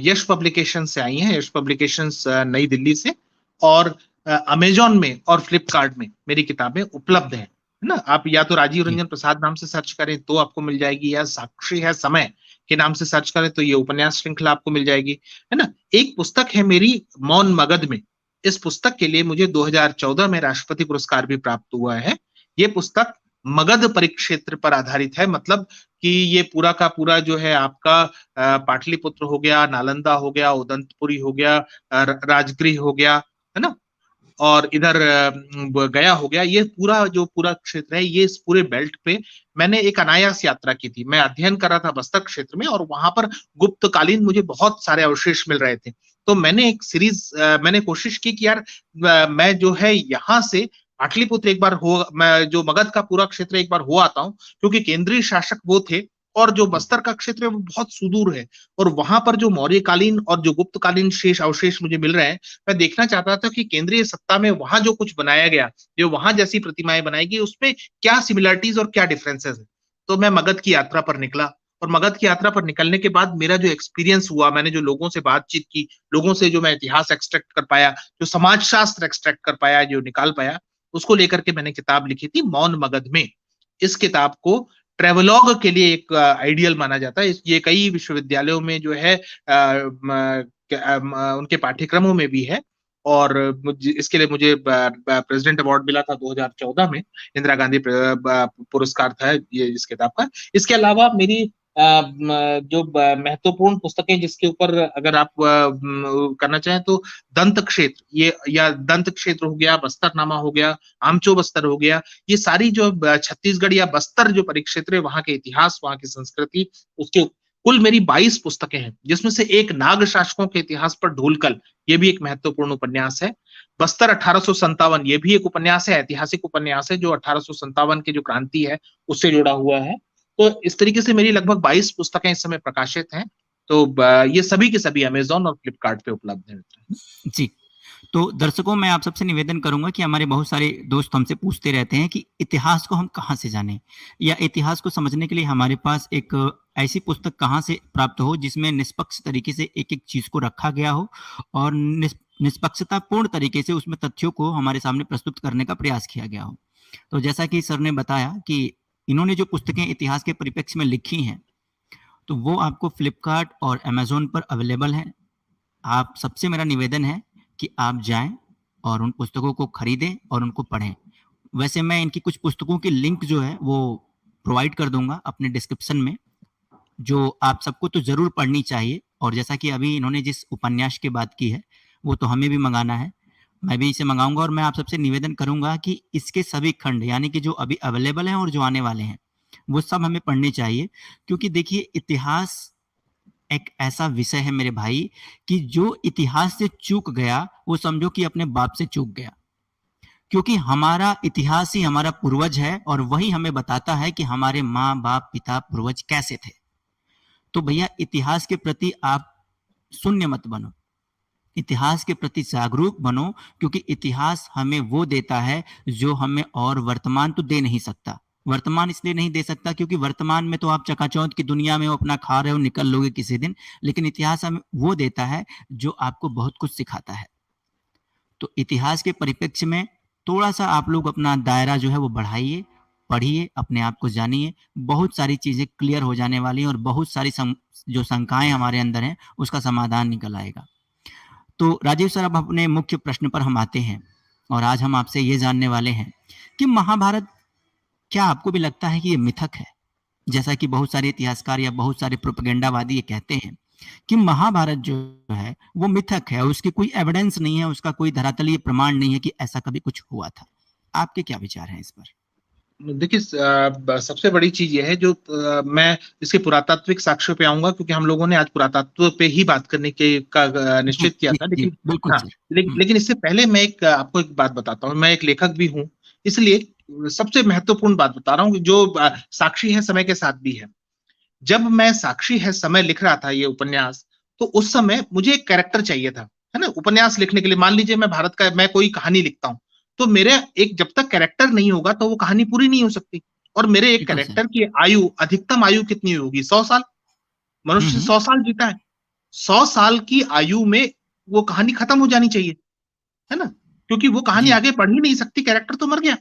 यश पब्लिकेशन से आई हैं। यश पब्लिकेशंस नई दिल्ली से, और अमेज़न में और फ्लिपकार्ट में मेरी किताबें उपलब्ध हैं, है ना। आप या तो राजीव जी, रंजन प्रसाद नाम से सर्च करें तो आपको मिल जाएगी, या साक्षी है समय के नाम से सर्च करें तो ये उपन्यास श्रृंखला आपको मिल जाएगी, है ना। एक पुस्तक है मेरी मौन मगध में। इस पुस्तक के लिए मुझे 2014 में राष्ट्रपति पुरस्कार भी प्राप्त हुआ है। ये पुस्तक मगध परिक्षेत्र पर आधारित है, मतलब कि ये पूरा का पूरा जो है आपका पाटलिपुत्र हो गया, नालंदा हो गया, उदंतपुरी हो गया, राजगृह हो गया, है ना। और इधर गया हो गया, ये पूरा जो पूरा क्षेत्र है, ये इस पूरे बेल्ट पे मैंने एक अनायास यात्रा की थी। मैं अध्ययन कर रहा था बस्तर क्षेत्र में, और वहां पर गुप्तकालीन मुझे बहुत सारे अवशेष मिल रहे थे। तो मैंने एक सीरीज मैंने कोशिश की कि यार मैं जो है यहाँ से पाटलिपुत्र एक बार हो, मैं जो मगध का पूरा क्षेत्र एक बार हो आता हूँ, क्योंकि केंद्रीय शासक वो थे, और जो बस्तर का क्षेत्र है वो बहुत सुदूर है। और वहां पर जो मौर्यकालीन और जो गुप्तकालीन शेष अवशेष मुझे मिल रहे हैं, मैं देखना चाहता था कि केंद्रीय सत्ता में वहां जो कुछ बनाया गया, जो वहां जैसी प्रतिमाएं बनाई गई, उसमें क्या सिमिलरिटीज और क्या डिफरेंसेस है। तो मैं मगध की यात्रा पर निकला, और मगध की यात्रा पर निकलने के बाद मेरा जो एक्सपीरियंस हुआ, मैंने जो लोगों से बातचीत की, लोगों से जो मैं इतिहास एक्सट्रैक्ट कर पाया, जो समाज शास्त्र एक्सट्रैक्ट कर पाया, जो निकाल पाया, उसको लेकर के मैंने किताब लिखी थी मौन मगध में। इस किताब को ट्रेवलॉग के लिए एक आइडियल माना जाता है। ये कई विश्वविद्यालयों में जो है उनके पाठ्यक्रमों में भी है। और इसके लिए मुझे प्रेसिडेंट अवार्ड मिला था 2014 में, इंदिरा गांधी पुरस्कार था ये इस किताब का। इसके अलावा मेरी जो महत्वपूर्ण पुस्तकें जिसके ऊपर अगर आप करना चाहें तो दंत क्षेत्र, ये या दंत क्षेत्र हो गया, बस्तरनामा हो गया, आमचो बस्तर हो गया, ये सारी जो छत्तीसगढ़ या बस्तर जो परिक्षेत्र है, वहां के इतिहास, वहां की संस्कृति, उसके कुल मेरी 22 पुस्तकें हैं, जिसमें से एक नाग शासकों के इतिहास पर ढोलकल, ये भी एक महत्वपूर्ण उपन्यास है। बस्तर 1857, ये भी एक उपन्यास है, ऐतिहासिक उपन्यास है, जो 1857 की जो क्रांति है उससे जुड़ा हुआ है। तो इस तरीके से मेरी लगभग 22 पुस्तकें इस समय प्रकाशित हैं। तो ये सभी के सभी अमेज़न और फ्लिपकार्ट पे उपलब्ध हैं। जी। तो दर्शकों, मैं आप सबसे निवेदन करूँगा कि हमारे बहुत सारे दोस्त हमसे पूछते रहते हैं कि इतिहास को हम कहाँ से जानें? या इतिहास को समझने के लिए हमारे पास एक ऐसी पुस्तक कहाँ से प्राप्त हो जिसमें निष्पक्ष तरीके से एक-एक चीज़ को रखा गया हो और निष्पक्षतापूर्ण तरीके से उसमें तथ्यों को हमारे सामने प्रस्तुत करने का प्रयास किया गया हो। तो जैसा कि सर ने बताया कि इन्होंने जो पुस्तकें इतिहास के परिप्रेक्ष्य में लिखी हैं, तो वो आपको फ्लिपकार्ट और अमेज़न पर अवेलेबल हैं। आप सबसे मेरा निवेदन है कि आप जाएँ और उन पुस्तकों को खरीदें और उनको पढ़ें। वैसे मैं इनकी कुछ पुस्तकों की लिंक जो है वो प्रोवाइड कर दूँगा अपने डिस्क्रिप्शन में, जो आप सबको तो ज़रूर पढ़नी चाहिए। और जैसा कि अभी इन्होंने जिस उपन्यास की बात की है, वो तो हमें भी मँगाना है। मैं भी इसे मँगाऊँगा और मैं आप सबसे निवेदन करूँगा कि इसके सभी खंड, यानी कि जो अभी अवेलेबल हैं और जो आने वाले हैं, वो सब हमें पढ़ने चाहिए। क्योंकि देखिए, इतिहास एक ऐसा विषय है मेरे भाई कि जो इतिहास से चूक गया, वो समझो कि अपने बाप से चूक गया। क्योंकि हमारा इतिहास ही हमारा पूर्वज है और वही हमें बताता है कि हमारे माँ-बाप, पिता, पूर्वज कैसे थे। तो भैया इतिहास के प्रति आप शून्य मत बनो, इतिहास के प्रति जागरूक बनो, क्योंकि इतिहास हमें वो देता है जो हमें और वर्तमान तो दे नहीं सकता। वर्तमान इसलिए नहीं दे सकता क्योंकि वर्तमान में तो आप चकाचौंध की दुनिया में अपना खा रहे हो, निकल लोगे किसी दिन, लेकिन इतिहास हमें वो देता है जो आपको बहुत कुछ सिखाता है। तो इतिहास के परिप्रेक्ष्य में थोड़ा सा आप लोग अपना दायरा जो है वो बढ़ाइए, पढ़िए, अपने आप को जानिए, बहुत सारी चीजें क्लियर हो जाने वाली हैं और बहुत सारी जो शंकाएं हमारे अंदर हैं उसका समाधान निकल आएगा। तो राजीव सर, अब अपने मुख्य प्रश्न पर हम आते हैं और आज हम आपसे ये जानने वाले हैं कि महाभारत, क्या आपको भी लगता है कि ये मिथक है? जैसा कि बहुत सारे इतिहासकार या बहुत सारे प्रोपेगेंडावादी ये कहते हैं कि महाभारत जो है वो मिथक है, उसकी कोई एविडेंस नहीं है, उसका कोई धरातलीय प्रमाण नहीं है कि ऐसा कभी कुछ हुआ था। आपके क्या विचार हैं इस पर? देखिए, सबसे बड़ी चीज यह है जो मैं इसके पुरातात्विक साक्ष्यों पे आऊंगा, क्योंकि हम लोगों ने आज पुरातत्व पे ही बात करने के का निश्चित किया था। लेकिन बिल्कुल हाँ, लेकिन इससे पहले मैं आपको एक बात बताता हूँ। मैं एक लेखक भी हूँ, इसलिए सबसे महत्वपूर्ण बात बता रहा हूँ जो साक्षी है समय के साथ भी है। जब मैं साक्षी है समय लिख रहा था ये उपन्यास, तो उस समय मुझे एक कैरेक्टर चाहिए था, है ना, उपन्यास लिखने के लिए। मान लीजिए मैं कोई कहानी लिखता हूँ, तो मेरे एक जब तक कैरेक्टर नहीं होगा तो वो कहानी पूरी नहीं हो सकती। और मेरे एक कैरेक्टर की आयु, अधिकतम आयु कितनी होगी? 100 साल। मनुष्य 100 साल जीता है। 100 साल की आयु में वो कहानी खत्म हो जानी चाहिए, है ना, क्योंकि वो कहानी आगे बढ़ ही नहीं सकती, कैरेक्टर तो मर गया।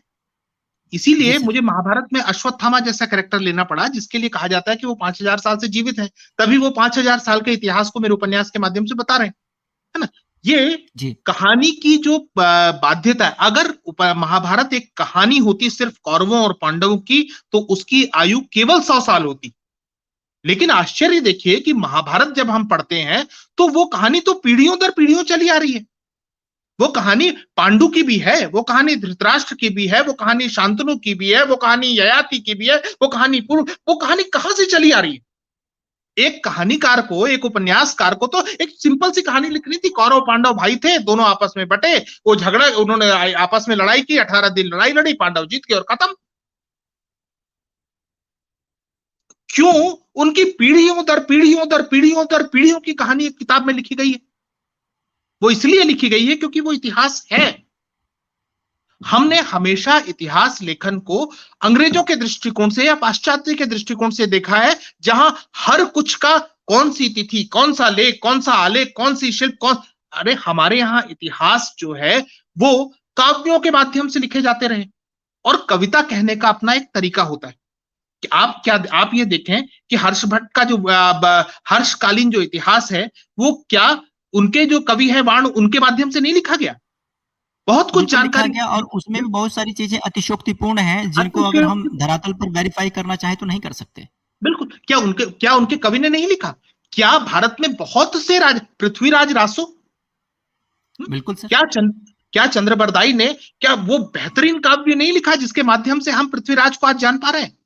इसीलिए मुझे महाभारत में अश्वत्थामा जैसा कैरेक्टर लेना पड़ा, जिसके लिए कहा जाता है कि वो 5000 साल से जीवित है, तभी वो 5000 साल के इतिहास को मेरे उपन्यास के माध्यम से बता रहे हैं, है ना। ये कहानी की जो बाध्यता है, अगर महाभारत एक कहानी होती सिर्फ कौरवों और पांडवों की, तो उसकी आयु केवल 100 साल होती। लेकिन आश्चर्य देखिए कि महाभारत जब हम पढ़ते हैं तो वो कहानी तो पीढ़ियों दर पीढ़ियों चली आ रही है। वो कहानी पांडु की भी है, वो कहानी धृतराष्ट्र की भी है, वो कहानी शांतनु की भी है, वो कहानी ययाति की भी है, वो कहानी कहां से चली आ रही है? एक कहानीकार को, एक उपन्यासकार को तो एक सिंपल सी कहानी लिखनी थी। कौरव पांडव भाई थे, दोनों आपस में बटे, वो झगड़ा, उन्होंने आपस में लड़ाई की, 18 दिन लड़ाई लड़ी, पांडव जीत गए और खत्म। क्यों उनकी पीढ़ियों दर पीढ़ियों दर पीढ़ियों दर पीढ़ियों की कहानी एक किताब में लिखी गई है? वो इसलिए लिखी गई है क्योंकि वो इतिहास है। हमने हमेशा इतिहास लेखन को अंग्रेजों के दृष्टिकोण से या पाश्चात्य के दृष्टिकोण से देखा है, जहां हर कुछ का कौन सी तिथि, कौन सा लेख, कौन सा आलेख, कौन सी शिल्प, अरे हमारे यहां इतिहास जो है वो काव्यों के माध्यम से लिखे जाते रहे। और कविता कहने का अपना एक तरीका होता है कि आप ये देखें कि हर्ष भट्ट का जो हर्षकालीन जो इतिहास है, वो क्या उनके जो कवि है वाण, उनके माध्यम से नहीं लिखा गया? बहुत कुछ जानकारी गया, और उसमें भी बहुत सारी चीजें अतिशोक्तिपूर्ण हैं, जिनको अगर हम धरातल पर वेरीफाई करना चाहे तो नहीं कर सकते। बिल्कुल। क्या उनके कवि ने नहीं लिखा? क्या भारत में बहुत से पृथ्वीराज रासो, बिल्कुल सर, क्या चंद्रबरदाई ने, क्या वो बेहतरीन काव्य नहीं लिखा जिसके माध्यम से हम पृथ्वीराज को आज जान पा रहे हैं?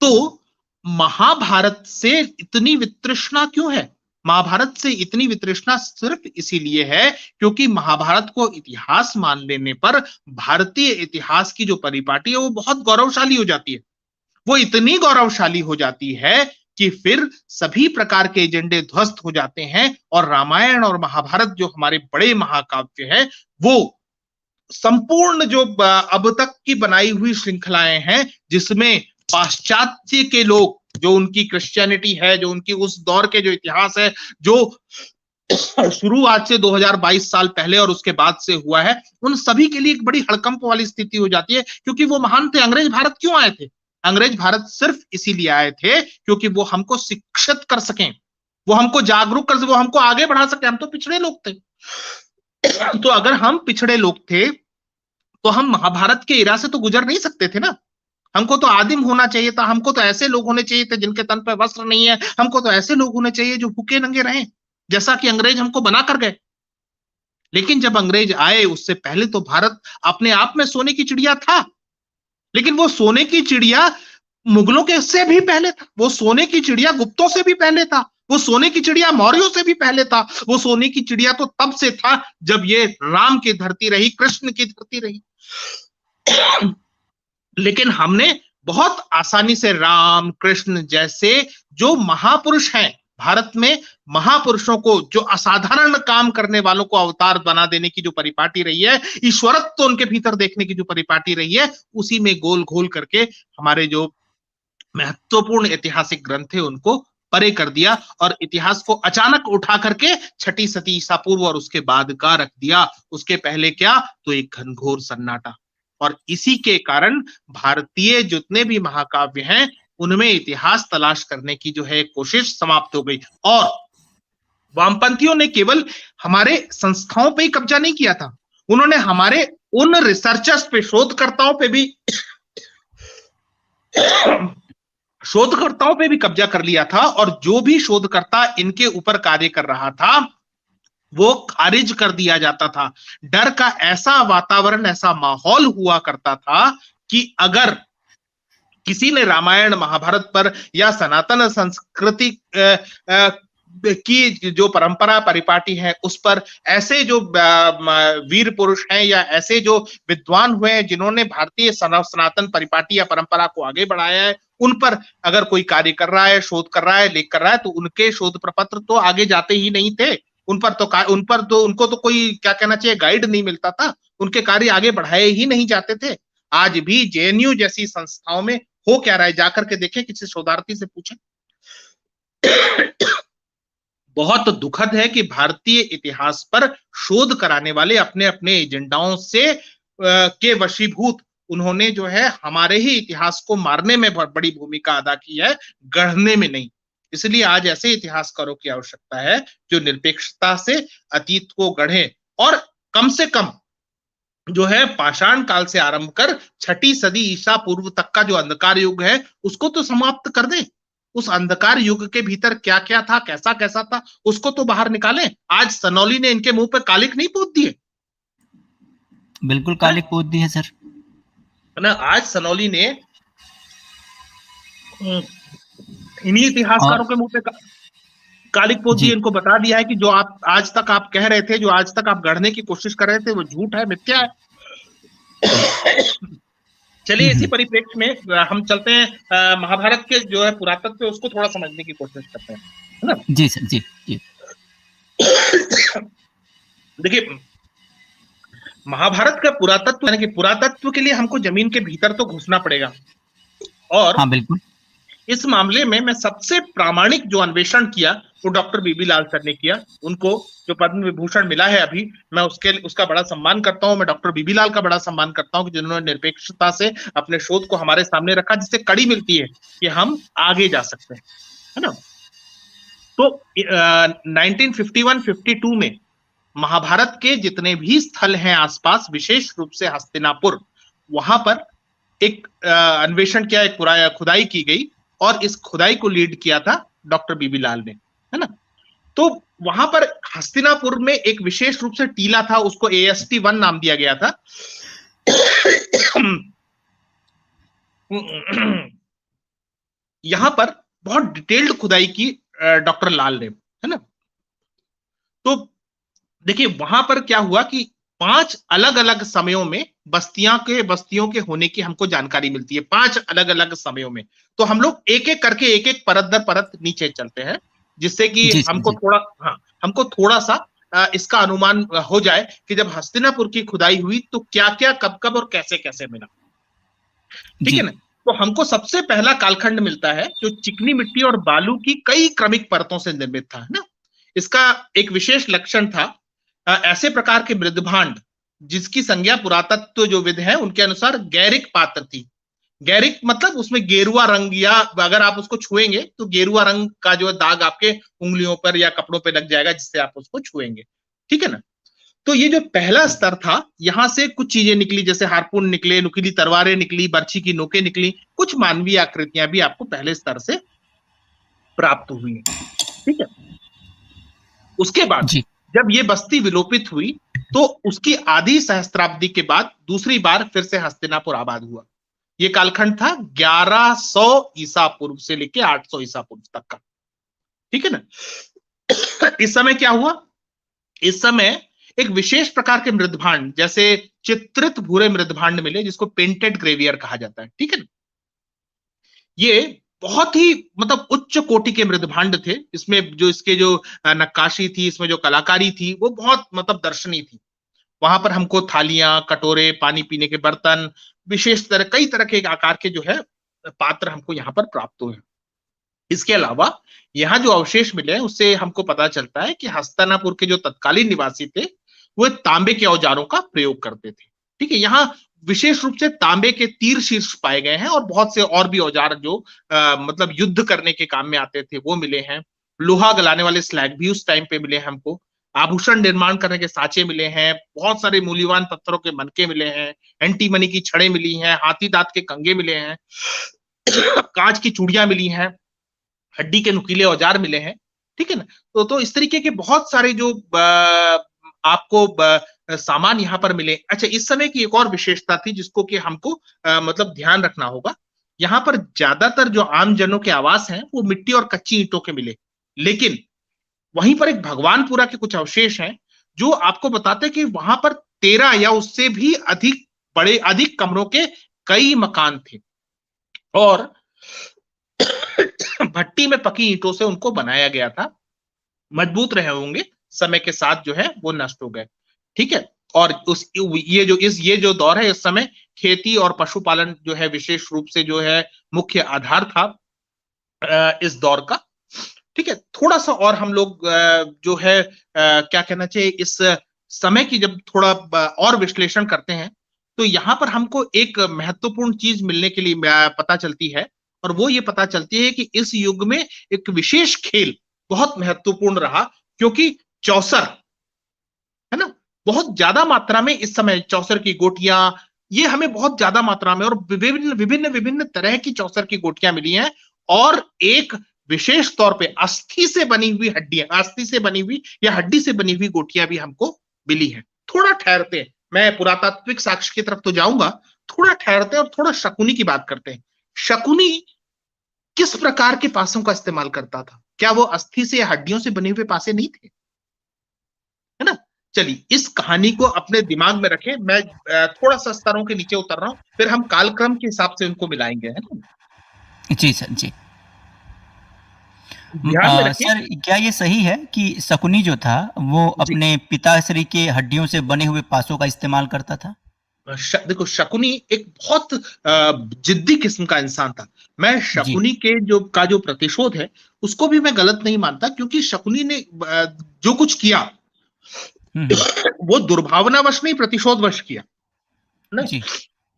तो महाभारत से इतनी वितृष्णा क्यों है? महाभारत से इतनी वितृष्णा सिर्फ इसीलिए है क्योंकि महाभारत को इतिहास मान लेने पर भारतीय इतिहास की जो परिपाटी है वो बहुत गौरवशाली हो जाती है। वो इतनी गौरवशाली हो जाती है कि फिर सभी प्रकार के एजेंडे ध्वस्त हो जाते हैं और रामायण और महाभारत जो हमारे बड़े महाकाव्य हैं, वो संपूर्ण जो अब तक की बनाई हुई श्रृंखलाएं हैं, जिसमें पाश्चात्य के लोग, जो उनकी क्रिश्चियनिटी है, जो उनकी उस दौर के जो इतिहास है, जो शुरू आज से 2022 साल पहले और उसके बाद से हुआ है, उन सभी के लिए एक बड़ी हड़कंप वाली स्थिति हो जाती है। क्योंकि वो महान थे। अंग्रेज भारत क्यों आए थे? अंग्रेज भारत सिर्फ इसीलिए आए थे क्योंकि वो हमको शिक्षित कर सकें, वो हमको जागरूक कर सके, वो हमको आगे बढ़ा सके। हम तो पिछड़े लोग थे। तो अगर हम पिछड़े लोग थे तो हम महाभारत के इरा से तो गुजर नहीं सकते थे ना। हमको तो आदिम होना चाहिए था, हमको तो ऐसे लोग होने चाहिए थे जिनके तन पर वस्त्र नहीं है, हमको तो ऐसे लोग होने चाहिए जो भूखे नंगे रहें, जैसा कि अंग्रेज हमको बना कर गए। लेकिन जब अंग्रेज आए उससे पहले तो भारत अपने आप में सोने की चिड़िया था, लेकिन वो सोने की चिड़िया मुगलों के से भी पहले था, वो सोने की चिड़िया गुप्तों से भी पहले था, वो सोने की चिड़िया मौर्यों से भी पहले था, वो सोने की चिड़िया तो तब से था जब ये राम की धरती रही, कृष्ण की धरती रही। लेकिन हमने बहुत आसानी से राम कृष्ण जैसे जो महापुरुष हैं भारत में, महापुरुषों को, जो असाधारण काम करने वालों को अवतार बना देने की जो परिपाटी रही है, ईश्वरत्व तो उनके भीतर देखने की जो परिपाटी रही है, उसी में गोल घोल करके हमारे जो महत्वपूर्ण ऐतिहासिक ग्रंथ है उनको परे कर दिया और इतिहास को अचानक उठा करके छठी सदी ईसा पूर्व और उसके बाद का रख दिया। उसके पहले क्या, तो एक घनघोर सन्नाटा। और इसी के कारण भारतीय जितने भी महाकाव्य हैं उनमें इतिहास तलाश करने की जो है कोशिश समाप्त हो गई। और वामपंथियों ने केवल हमारे संस्थाओं पे ही कब्जा नहीं किया था, उन्होंने हमारे उन रिसर्चर्स पे, शोधकर्ताओं पे भी कब्जा कर लिया था। और जो भी शोधकर्ता इनके ऊपर कार्य कर रहा था वो खारिज कर दिया जाता था। डर का ऐसा वातावरण, ऐसा माहौल हुआ करता था कि अगर किसी ने रामायण महाभारत पर या सनातन संस्कृति की जो परंपरा परिपाटी है उस पर ऐसे जो वीर पुरुष हैं या ऐसे जो विद्वान हुए हैं जिन्होंने भारतीय सनातन परिपाटी या परंपरा को आगे बढ़ाया है, उन पर अगर कोई कार्य कर रहा है, शोध कर रहा है, लेख कर रहा है, तो उनके शोध प्रपत्र तो आगे जाते ही नहीं थे। उनको तो कोई क्या कहना चाहिए, गाइड नहीं मिलता था, उनके कार्य आगे बढ़ाए ही नहीं जाते थे। आज भी जेएनयू जैसी संस्थाओं में हो क्या रहा है, जाकर के देखें, किसी शोधार्थी से पूछें। बहुत दुखद है कि भारतीय इतिहास पर शोध कराने वाले अपने अपने एजेंडाओं से के वशीभूत उन्होंने जो है हमारे ही इतिहास को मारने में बहुत बड़ी भूमिका अदा की है, गढ़ने में नहीं। इसलिए आज ऐसे इतिहासकारों की आवश्यकता है जो निरपेक्षता से अतीत को गढ़े और कम से कम जो है पाषाण काल से आरंभ कर छठी सदी ईसा पूर्व तक का जो अंधकार युग है उसको तो समाप्त कर दे। उस अंधकार युग के भीतर क्या क्या था, कैसा कैसा था, उसको तो बाहर निकालें। आज सनौली ने इनके मुंह पे कालिक नहीं पोत दिए? बिल्कुल कालिक पोत दी है सर, ना। आज सनौली ने इन्हीं इतिहासकारों के मुंह पे कालिक पोत दी, इनको बता दिया है कि जो आप आज तक आप कह रहे थे, जो आज तक आप गढ़ने की कोशिश कर रहे थे, वो झूठ है, मिथ्या है। चलिए इसी परिप्रेक्ष्य में हम चलते हैं महाभारत के जो है पुरातत्व, उसको थोड़ा समझने की कोशिश करते हैं, है ना? जी सर, जी जी। देखिए, महाभारत का पुरातत्व, यानी कि पुरातत्व के लिए हमको जमीन के भीतर तो घुसना पड़ेगा। और हाँ बिल्कुल, इस मामले में मैं सबसे प्रामाणिक जो अन्वेषण किया वो डॉक्टर बीबी लाल सर ने किया। उनको जो पद्म विभूषण मिला है अभी, मैं उसका बड़ा सम्मान करता हूं। मैं डॉक्टर बीबी लाल का बड़ा सम्मान करता हूं कि जिन्होंने निरपेक्षता से अपने शोध को हमारे सामने रखा, जिससे कड़ी मिलती है कि हम आगे जा सकते हैं, है ना? तो 1951-52 में महाभारत के जितने भी स्थल हैं आसपास, विशेष रूप से हस्तिनापुर, वहां पर एक अन्वेषण किया, एक खुदाई की गई और इस खुदाई को लीड किया था डॉक्टर बीबी लाल ने, है ना? तो वहां पर हस्तिनापुर में एक विशेष रूप से टीला था, उसको AST-1 नाम दिया गया था। यहां पर बहुत डिटेल्ड खुदाई की डॉक्टर लाल ने, है ना? तो देखिए वहां पर क्या हुआ कि 5 अलग अलग समयों में बस्तियों के होने की हमको जानकारी मिलती है, 5 अलग अलग समयों में। तो हम लोग एक एक करके एक एक परत दर परत नीचे चलते हैं, जिससे कि हमको थोड़ा सा इसका अनुमान हो जाए कि जब हस्तिनापुर की खुदाई हुई तो क्या क्या, कब कब और कैसे कैसे मिला। ठीक है ना? तो हमको सबसे पहला कालखंड मिलता है जो चिकनी मिट्टी और बालू की कई क्रमिक परतों से निर्मित था, है ना? इसका एक विशेष लक्षण था ऐसे प्रकार के मृदभांड जिसकी संज्ञा पुरातत्व जो विद है उनके अनुसार गैरिक पात्र थी। गैरिक मतलब उसमें गेरुआ रंग, या अगर आप उसको छुएंगे तो गेरुआ रंग का जो दाग आपके उंगलियों पर या कपड़ों पर लग जाएगा जिससे आप उसको छुएंगे। ठीक है ना? तो ये जो पहला स्तर था, यहां से कुछ चीजें निकली, जैसे हारपून निकले, नुकीली तलवारें निकली, बर्छी की नोकें निकली, कुछ मानवीय आकृतियां भी आपको पहले स्तर से प्राप्त हुई। ठीक है? उसके बाद जब ये बस्ती विलोपित हुई तो उसकी आधी सहस्त्राब्दी के बाद दूसरी बार फिर से हस्तिनापुर आबाद हुआ। ये कालखंड था 1100 ईसा पूर्व से लेके 800 ईसा पूर्व तक का। ठीक है ना? इस समय क्या हुआ? इस समय एक विशेष प्रकार के मृदभांड, जैसे चित्रित भूरे मृदभांड मिले, जिसको पेंटेड ग्रेवियर कहा जाता है। ठीक है ना? ये बहुत ही मतलब उच्च कोटि के मृदभांड थे। इसमें जो इसके जो नक्काशी थी, इसमें जो कलाकारी थी, वो बहुत मतलब दर्शनीय थी। वहां पर हमको थालियां, कटोरे, पानी पीने के बर्तन, विशेष तरह कई तरह के आकार के जो है पात्र हमको यहाँ पर प्राप्त हुए। इसके अलावा यहाँ जो अवशेष मिले हैं उससे हमको पता चलता है कि हस्तिनापुर के जो तत्कालीन निवासी थे वो तांबे के औजारों का प्रयोग करते थे। ठीक है, यहाँ विशेष रूप से तांबे के तीर शीर्ष पाए गए हैं और बहुत से और भी औजार जो मतलब युद्ध करने के काम में आते थे वो मिले हैं। लोहा गलाने वाले स्लैग भी उस टाइम पे मिले हैं हमको। आभूषण निर्माण करने के साँचे मिले हैं, बहुत सारे मूल्यवान पत्थरों के मनके मिले हैं, एंटी मनी की छड़ें मिली हैं, हाथी दांत के कंगे मिले हैं, कांच की चूड़ियां मिली हैं, हड्डी के नुकीले औजार मिले हैं। ठीक है ना। तो इस तरीके के बहुत सारे जो आपको सामान यहाँ पर मिले। अच्छा, इस समय की एक और विशेषता थी जिसको कि हमको मतलब ध्यान रखना होगा। यहाँ पर ज्यादातर जो आम जनों के आवास हैं वो मिट्टी और कच्ची ईंटों के मिले, लेकिन वहीं पर एक भगवानपुरा के कुछ अवशेष हैं जो आपको बताते हैं कि वहां पर 13 या उससे भी अधिक कमरों के कई मकान थे और भट्टी में पकी ईंटों से उनको बनाया गया था। मजबूत रहे होंगे, समय के साथ जो है वो नष्ट हो गए। ठीक है, और ये जो दौर है, इस समय खेती और पशुपालन जो है विशेष रूप से जो है मुख्य आधार था इस दौर का। ठीक है, थोड़ा सा और हम लोग जो है क्या कहना चाहिए, इस समय की जब थोड़ा और विश्लेषण करते हैं तो यहाँ पर हमको एक महत्वपूर्ण चीज मिलने के लिए पता चलती है, और वो ये पता चलती है कि इस युग में एक विशेष खेल बहुत महत्वपूर्ण रहा, क्योंकि चौसर है ना, बहुत ज्यादा मात्रा में इस समय चौसर की गोटियां, ये हमें बहुत ज्यादा मात्रा में और विभिन्न विभिन्न विभिन्न तरह की चौसर की गोटियां मिली हैं। और एक विशेष तौर पे अस्थि से बनी हुई हड्डियां, अस्थि से बनी हुई या हड्डी से बनी हुई गोटियां भी हमको मिली हैं। थोड़ा ठहरते हैं, मैं पुरातात्विक साक्ष्य की तरफ तो जाऊंगा, थोड़ा ठहरते हैं और थोड़ा शकुनी की बात करते हैं। शकुनी किस प्रकार के पासों का इस्तेमाल करता था? क्या वो अस्थि से या हड्डियों से बने हुए पासे नहीं थे? है ना। चलिए, इस कहानी को अपने दिमाग में रखें। मैं थोड़ा सा स्तरों के नीचे उतर रहा हूं, फिर हम कालक्रम के हिसाब से उनको मिलाएंगे, है ना। जी सर, जी। ध्यान में रखिए। सर, क्या ये सही है कि शकुनी जो था वो जी, अपने पिताश्री के हड्डियों से बने हुए पासों का इस्तेमाल करता था? देखो, शकुनी एक बहुत जिद्दी किस्म का इंसान था। मैं जी। शकुनी के जो प्रतिशोध है उसको भी मैं गलत नहीं मानता, क्योंकि शकुनी ने जो कुछ किया हम्म। वो दुर्भावनावश नहीं, प्रतिशोधवश किया ना। जी।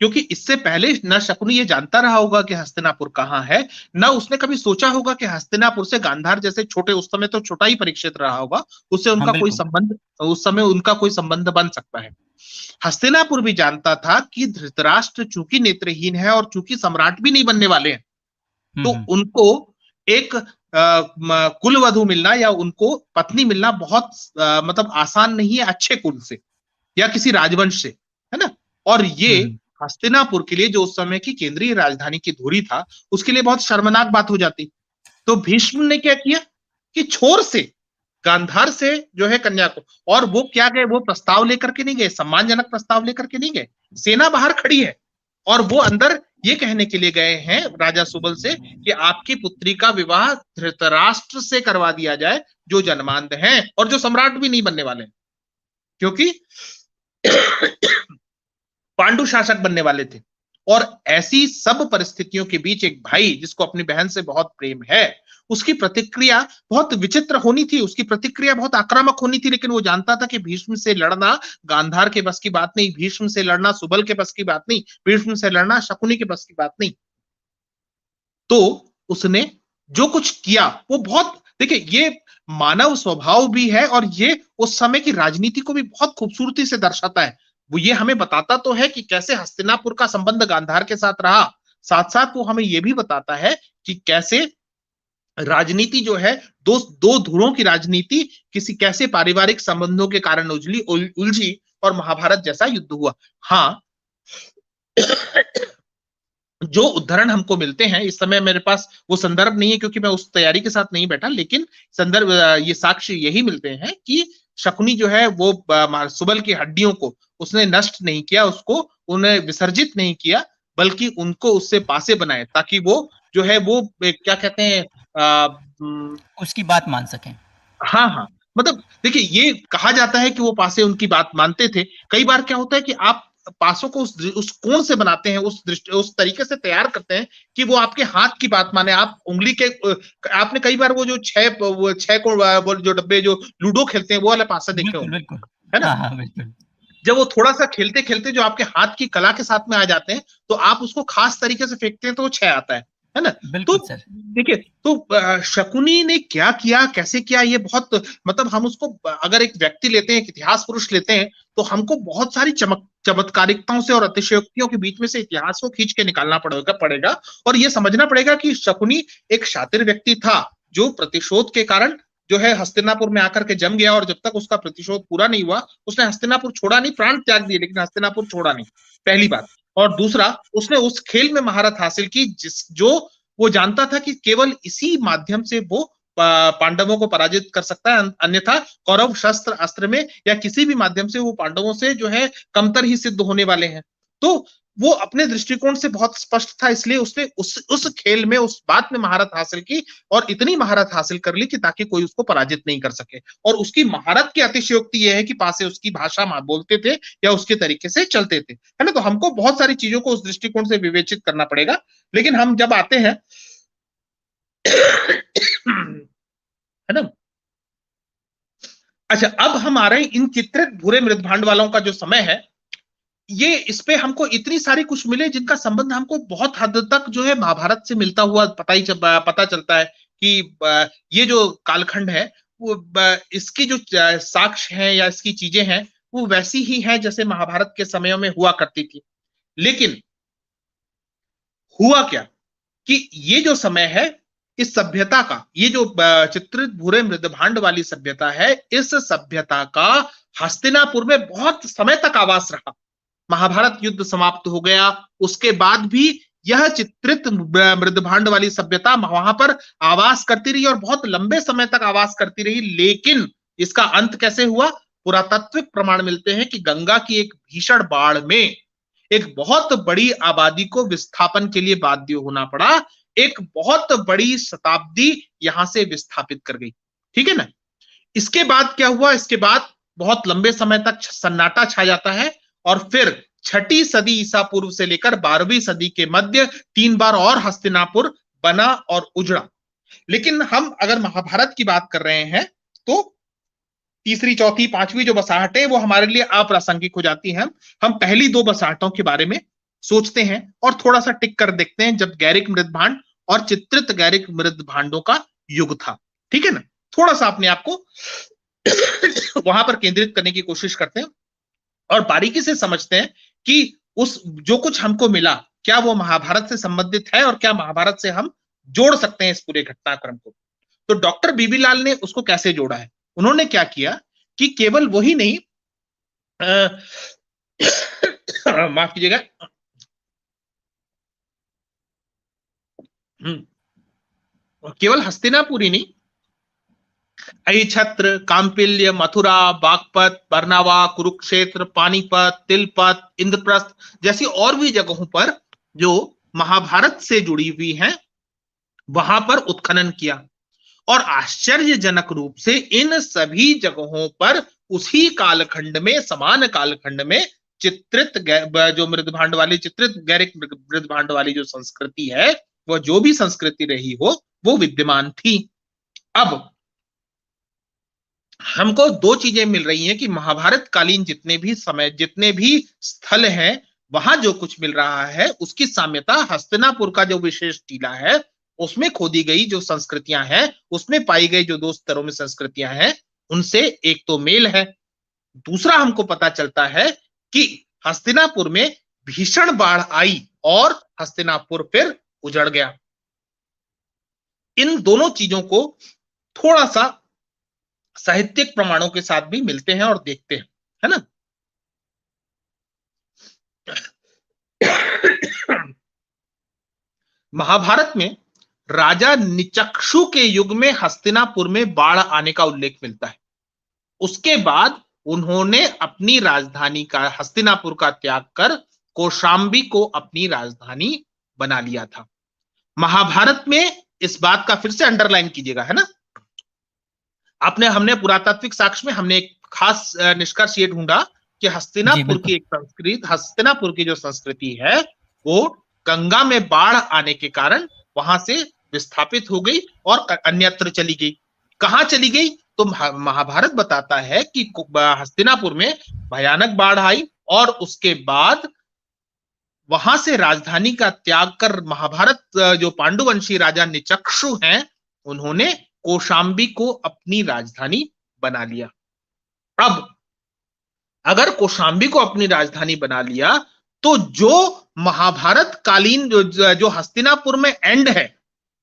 क्योंकि इससे पहले न शकुनी ये जानता रहा होगा कि हस्तिनापुर कहाँ है, न उसने कभी सोचा होगा कि हस्तिनापुर से गांधार जैसे छोटे, उस समय तो छोटा ही परिक्षेत्र रहा होगा, उससे हाँ, उनका कोई बिल्कुल। संबंध, उस समय उनका कोई संबंध बन सकता है। हस्तिनापुर भी जानता था कि धृतराष्ट्र चूंकि नेत्रहीन है और चूंकि सम्राट भी नहीं बनने वाले हैं, तो हम्म। उनको एक कुलवधु मिलना या उनको पत्नी मिलना बहुत मतलब आसान नहीं है, अच्छे कुल से या किसी राजवंश से, है ना। और ये हम्म। हस्तिनापुर के लिए, जो उस समय की केंद्रीय राजधानी की धुरी था, उसके लिए बहुत शर्मनाक बात हो जाती। तो भीष्म ने क्या किया कि छोर से, गांधार से जो है कन्या को, और वो क्या गए, वो प्रस्ताव लेकर के नहीं गए, सम्मानजनक प्रस्ताव लेकर के नहीं गए, सेना बाहर खड़ी है और वो अंदर ये कहने के लिए गए हैं राजा सुबल से कि आपकी पुत्री का विवाह धृतराष्ट्र से करवा दिया जाए, जो जन्मांध हैं और जो सम्राट भी नहीं बनने वाले, क्योंकि पांडु शासक बनने वाले थे। और ऐसी सब परिस्थितियों के बीच एक भाई जिसको अपनी बहन से बहुत प्रेम है, उसकी प्रतिक्रिया बहुत विचित्र होनी थी, उसकी प्रतिक्रिया बहुत आक्रामक होनी थी, लेकिन वो जानता था कि भीष्म से लड़ना गांधार के बस की बात नहीं, भीष्म से लड़ना सुबल के बस की बात नहीं, भीष्म से लड़ना शकुनी के बस की बात नहीं। तो उसने जो कुछ किया वो बहुत, देखिए, ये मानव स्वभाव भी है और ये उस समय की राजनीति को भी बहुत खूबसूरती से दर्शाता है। वो ये हमें बताता तो है कि कैसे हस्तिनापुर का संबंध गांधार के साथ रहा, साथ साथ वो हमें ये भी बताता है कि कैसे राजनीति जो है, दो दो धुरों की राजनीति किसी कैसे पारिवारिक संबंधों के कारण उलझी और महाभारत जैसा युद्ध हुआ। हाँ, जो उदाहरण हमको मिलते हैं, इस समय मेरे पास वो संदर्भ नहीं है क्योंकि मैं उस तैयारी के साथ नहीं बैठा, लेकिन संदर्भ, ये साक्ष्य यही मिलते हैं कि शकुनी जो है वो सुबल की हड्डियों को उसने नष्ट नहीं किया, उसको उन्हें विसर्जित नहीं किया, बल्कि उनको उससे पासे बनाए ताकि वो जो है वो क्या कहते हैं उसकी बात मान सकें। हाँ हाँ, मतलब देखिए, ये कहा जाता है कि वो पासे उनकी बात मानते थे। कई बार क्या होता है कि आप पासों को उस कोण से बनाते हैं, उस तरीके से तैयार करते हैं कि वो आपके हाथ की बात माने। आप उंगली के आपने कई बार वो जो छह को वो जो डब्बे जो लूडो खेलते हैं वो वाला पासा देखे बिल्कुल होंगे, बिल्कुल। है ना? हाँ हाँ बिल्कुल। जब वो थोड़ा सा खेलते खेलते जो आपके हाथ की कला के साथ में आ जाते हैं, तो आप उसको खास तरीके से फेंकते हैं तो वो छह आता है ना? तो बिल्कुल सर। देखिए, तो शकुनी ने क्या किया, कैसे किया, ये बहुत, मतलब हम उसको अगर एक व्यक्ति लेते हैं, एक इतिहास पुरुष लेते हैं, तो हमको बहुत सारी चमत्कारिकताओं से और अतिशयोक्तियों के बीच में से इतिहास को खींच के निकालना पड़ेगा और ये समझना पड़ेगा कि शकुनी एक शातिर व्यक्ति था, जो प्रतिशोध के कारण जो है हस्तिनापुर में आकर के जम गया, और जब तक उसका प्रतिशोध पूरा नहीं हुआ, उसने हस्तिनापुर छोड़ा नहीं, प्राण त्याग दिए, लेकिन हस्तिनापुर छोड़ा नहीं, पहली बात। और दूसरा, उसने उस खेल में महारत हासिल की जो वो जानता था कि केवल इसी माध्यम से वो पांडवों को पराजित कर सकता है, अन्यथा कौरव शस्त्र अस्त्र में या किसी भी माध्यम से वो पांडवों से जो है कमतर ही सिद्ध होने वाले हैं। तो वो अपने दृष्टिकोण से बहुत स्पष्ट था, इसलिए उसने उस खेल में, उस बात में महारत हासिल की, और इतनी महारत हासिल कर ली कि ताकि कोई उसको पराजित नहीं कर सके। और उसकी महारत की अतिशयोक्ति यह है कि पासे उसकी भाषा बोलते थे या उसके तरीके से चलते थे, है ना? तो हमको बहुत सारी चीजों को उस दृष्टिकोण से विवेचित करना पड़ेगा। लेकिन हम जब आते हैं है ना, अच्छा, अब हम आ रहे हैं इन चित्रित भूरे मृदभांड वालों का जो समय है, ये इस पे हमको इतनी सारी कुछ मिले जिनका संबंध हमको बहुत हद तक जो है महाभारत से मिलता हुआ पता चलता है कि ये जो कालखंड है वो इसकी जो साक्ष्य है या इसकी चीजें हैं वो वैसी ही है जैसे महाभारत के समयों में हुआ करती थी। लेकिन हुआ क्या कि ये जो समय है, इस सभ्यता का, ये जो चित्रित भूरे मृदभांड वाली सभ्यता है, इस सभ्यता का हस्तिनापुर में बहुत समय तक आवास रहा। महाभारत युद्ध समाप्त हो गया, उसके बाद भी यह चित्रित मृदभांड वाली सभ्यता वहां पर आवास करती रही और बहुत लंबे समय तक आवास करती रही। लेकिन इसका अंत कैसे हुआ? पुरातात्विक प्रमाण मिलते हैं कि गंगा की एक भीषण बाढ़ में एक बहुत बड़ी आबादी को विस्थापन के लिए बाध्य होना पड़ा, एक बहुत बड़ी शताब्दी यहां से विस्थापित कर गई। ठीक है ना? इसके बाद क्या हुआ? इसके बाद बहुत लंबे समय तक सन्नाटा छा जाता है, और फिर 6ठी सदी ईसा पूर्व से लेकर 12वीं सदी के मध्य 3 बार और हस्तिनापुर बना और उजड़ा। लेकिन हम अगर महाभारत की बात कर रहे हैं तो तीसरी, चौथी, पांचवी जो बसाहटें वो हमारे लिए अप्रासंगिक हो जाती हैं। हम पहली दो बसाहटों के बारे में सोचते हैं और थोड़ा सा टिक कर देखते हैं, जब गैरिक मृदभांड और चित्रित गैरिक मृदभांडों का युग था। ठीक है ना? थोड़ा सा अपने आप को वहां पर केंद्रित करने की कोशिश करते हैं और बारीकी से समझते हैं कि उस जो कुछ हमको मिला, क्या वो महाभारत से संबंधित है और क्या महाभारत से हम जोड़ सकते हैं इस पूरे घटनाक्रम को। तो डॉक्टर बीबीलाल ने उसको कैसे जोड़ा है? उन्होंने क्या किया कि केवल वही नहीं, माफ कीजिएगा, केवल हस्तिनापुर ही नहीं, छत्र, कांपिल्य, मथुरा, बागपत, बरनावा, कुरुक्षेत्र, पानीपत, तिलपत, इंद्रप्रस्थ जैसी और भी जगहों पर जो महाभारत से जुड़ी हुई हैं, वहां पर उत्खनन किया। और आश्चर्यजनक रूप से इन सभी जगहों पर उसी कालखंड में, समान कालखंड में चित्रित जो मृदभांड वाली, चित्रित गैरिक मृदभांड वाली जो संस्कृति है, वह जो भी संस्कृति रही हो, वो विद्यमान थी। अब हमको दो चीजें मिल रही हैं कि महाभारत कालीन जितने भी समय, जितने भी स्थल हैं, वहां जो कुछ मिल रहा है उसकी साम्यता हस्तिनापुर का जो विशेष टीला है उसमें खोदी गई जो संस्कृतियां हैं, उसमें पाई गई जो दो स्तरों में संस्कृतियां हैं, उनसे एक तो मेल है। दूसरा हमको पता चलता है कि हस्तिनापुर में भीषण बाढ़ आई और हस्तिनापुर फिर उजड़ गया। इन दोनों चीजों को थोड़ा सा साहित्यिक प्रमाणों के साथ भी मिलते हैं और देखते हैं, है ना? महाभारत में राजा निचक्षु के युग में हस्तिनापुर में बाढ़ आने का उल्लेख मिलता है। उसके बाद उन्होंने अपनी राजधानी का, हस्तिनापुर का त्याग कर कौशाम्बी को अपनी राजधानी बना लिया था। महाभारत में इस बात का फिर से अंडरलाइन कीजिएगा, है ना। हमने पुरातात्विक साक्ष्य में हमने एक खास निष्कर्ष ये ढूंढा कि हस्तिनापुर की जो संस्कृति है वो गंगा में बाढ़ आने के कारण वहां से विस्थापित हो गई और अन्यत्र चली गई। कहां चली गई? तो महाभारत बताता है कि हस्तिनापुर में भयानक बाढ़ आई और उसके बाद वहां से राजधानी का त्याग कर महाभारत जो पांडुवंशी राजा निचक्षु हैं उन्होंने कौशाम्बी को अपनी राजधानी बना लिया। अब अगर कौशाम्बी को अपनी राजधानी बना लिया तो जो महाभारत कालीन जो हस्तिनापुर में एंड है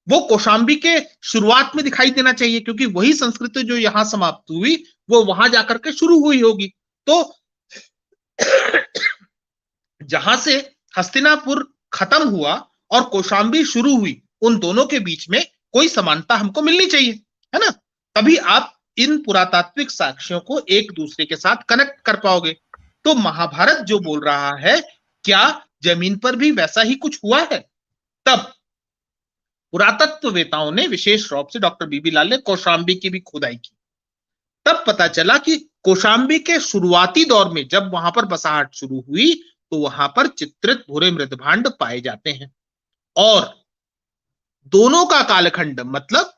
वो कौशाम्बी के शुरुआत में दिखाई देना चाहिए, क्योंकि वही संस्कृति जो यहां समाप्त हुई वो वहां जाकर के शुरू हुई होगी। तो जहां से हस्तिनापुर खत्म हुआ और कौशाम्बी शुरू हुई, उन दोनों के बीच में कोई समानता हमको मिलनी चाहिए, है ना। तभी आप इन पुरातात्विक साक्ष्यों को एक दूसरे के साथ कनेक्ट कर पाओगे। तो महाभारत जो बोल रहा है क्या जमीन पर भी वैसा ही कुछ हुआ है? तब पुरातत्ववेताओं ने, विशेष रूप से डॉक्टर बीबी लाल ने कौशाम्बी की भी खुदाई की। तब पता चला कि कौशाम्बी के शुरुआती दौर में जब वहां पर बसाहट शुरू हुई तो वहां पर चित्रित भूरे मृदभांड पाए जाते हैं और दोनों का कालखंड मतलब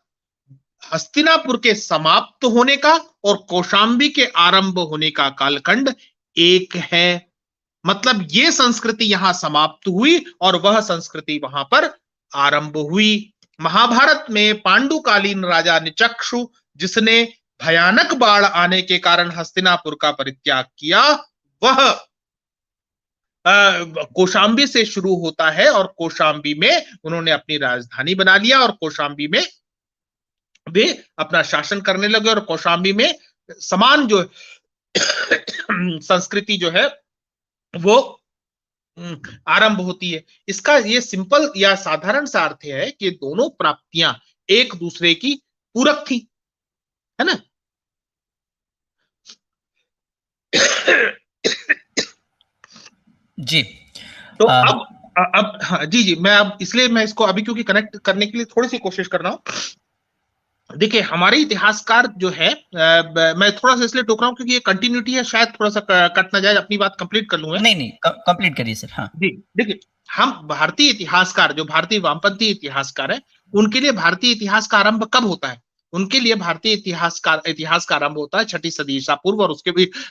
हस्तिनापुर के समाप्त होने का और कौशाम्बी के आरंभ होने का कालखंड एक है। मतलब ये संस्कृति यहां समाप्त हुई और वह संस्कृति वहां पर आरंभ हुई। महाभारत में पांडुकालीन राजा निचक्षु, जिसने भयानक बाढ़ आने के कारण हस्तिनापुर का परित्याग किया, वह कौशाम्बी से शुरू होता है और कौशाम्बी में उन्होंने अपनी राजधानी बना लिया और कौशाम्बी में वे अपना शासन करने लगे और कौशाम्बी में समान जो संस्कृति जो है वो आरंभ होती है। इसका ये सिंपल या साधारण सा अर्थ है कि दोनों प्राप्तियां एक दूसरे की पूरक थी, है ना। जी। तो अब हाँ जी मैं अब इसलिए मैं इसको अभी क्योंकि कनेक्ट करने के लिए थोड़ी सी कोशिश कर रहा हूं। देखिए हमारे इतिहासकार जो है मैं थोड़ा सा इसलिए टोक रहा हूं क्योंकि ये कंटिन्यूटी है, शायद थोड़ा सा कट ना जाए, अपनी बात कंप्लीट कर लूंगा। नहीं कंप्लीट करिए सर। हाँ जी देखिए, हम भारतीय इतिहासकार जो भारतीय वामपंथी इतिहासकार है उनके लिए भारतीय इतिहास का आरंभ कब होता है? उनके लिए भारतीय इतिहास का आरंभ होता है 6ठी सदी ईसा पूर्व और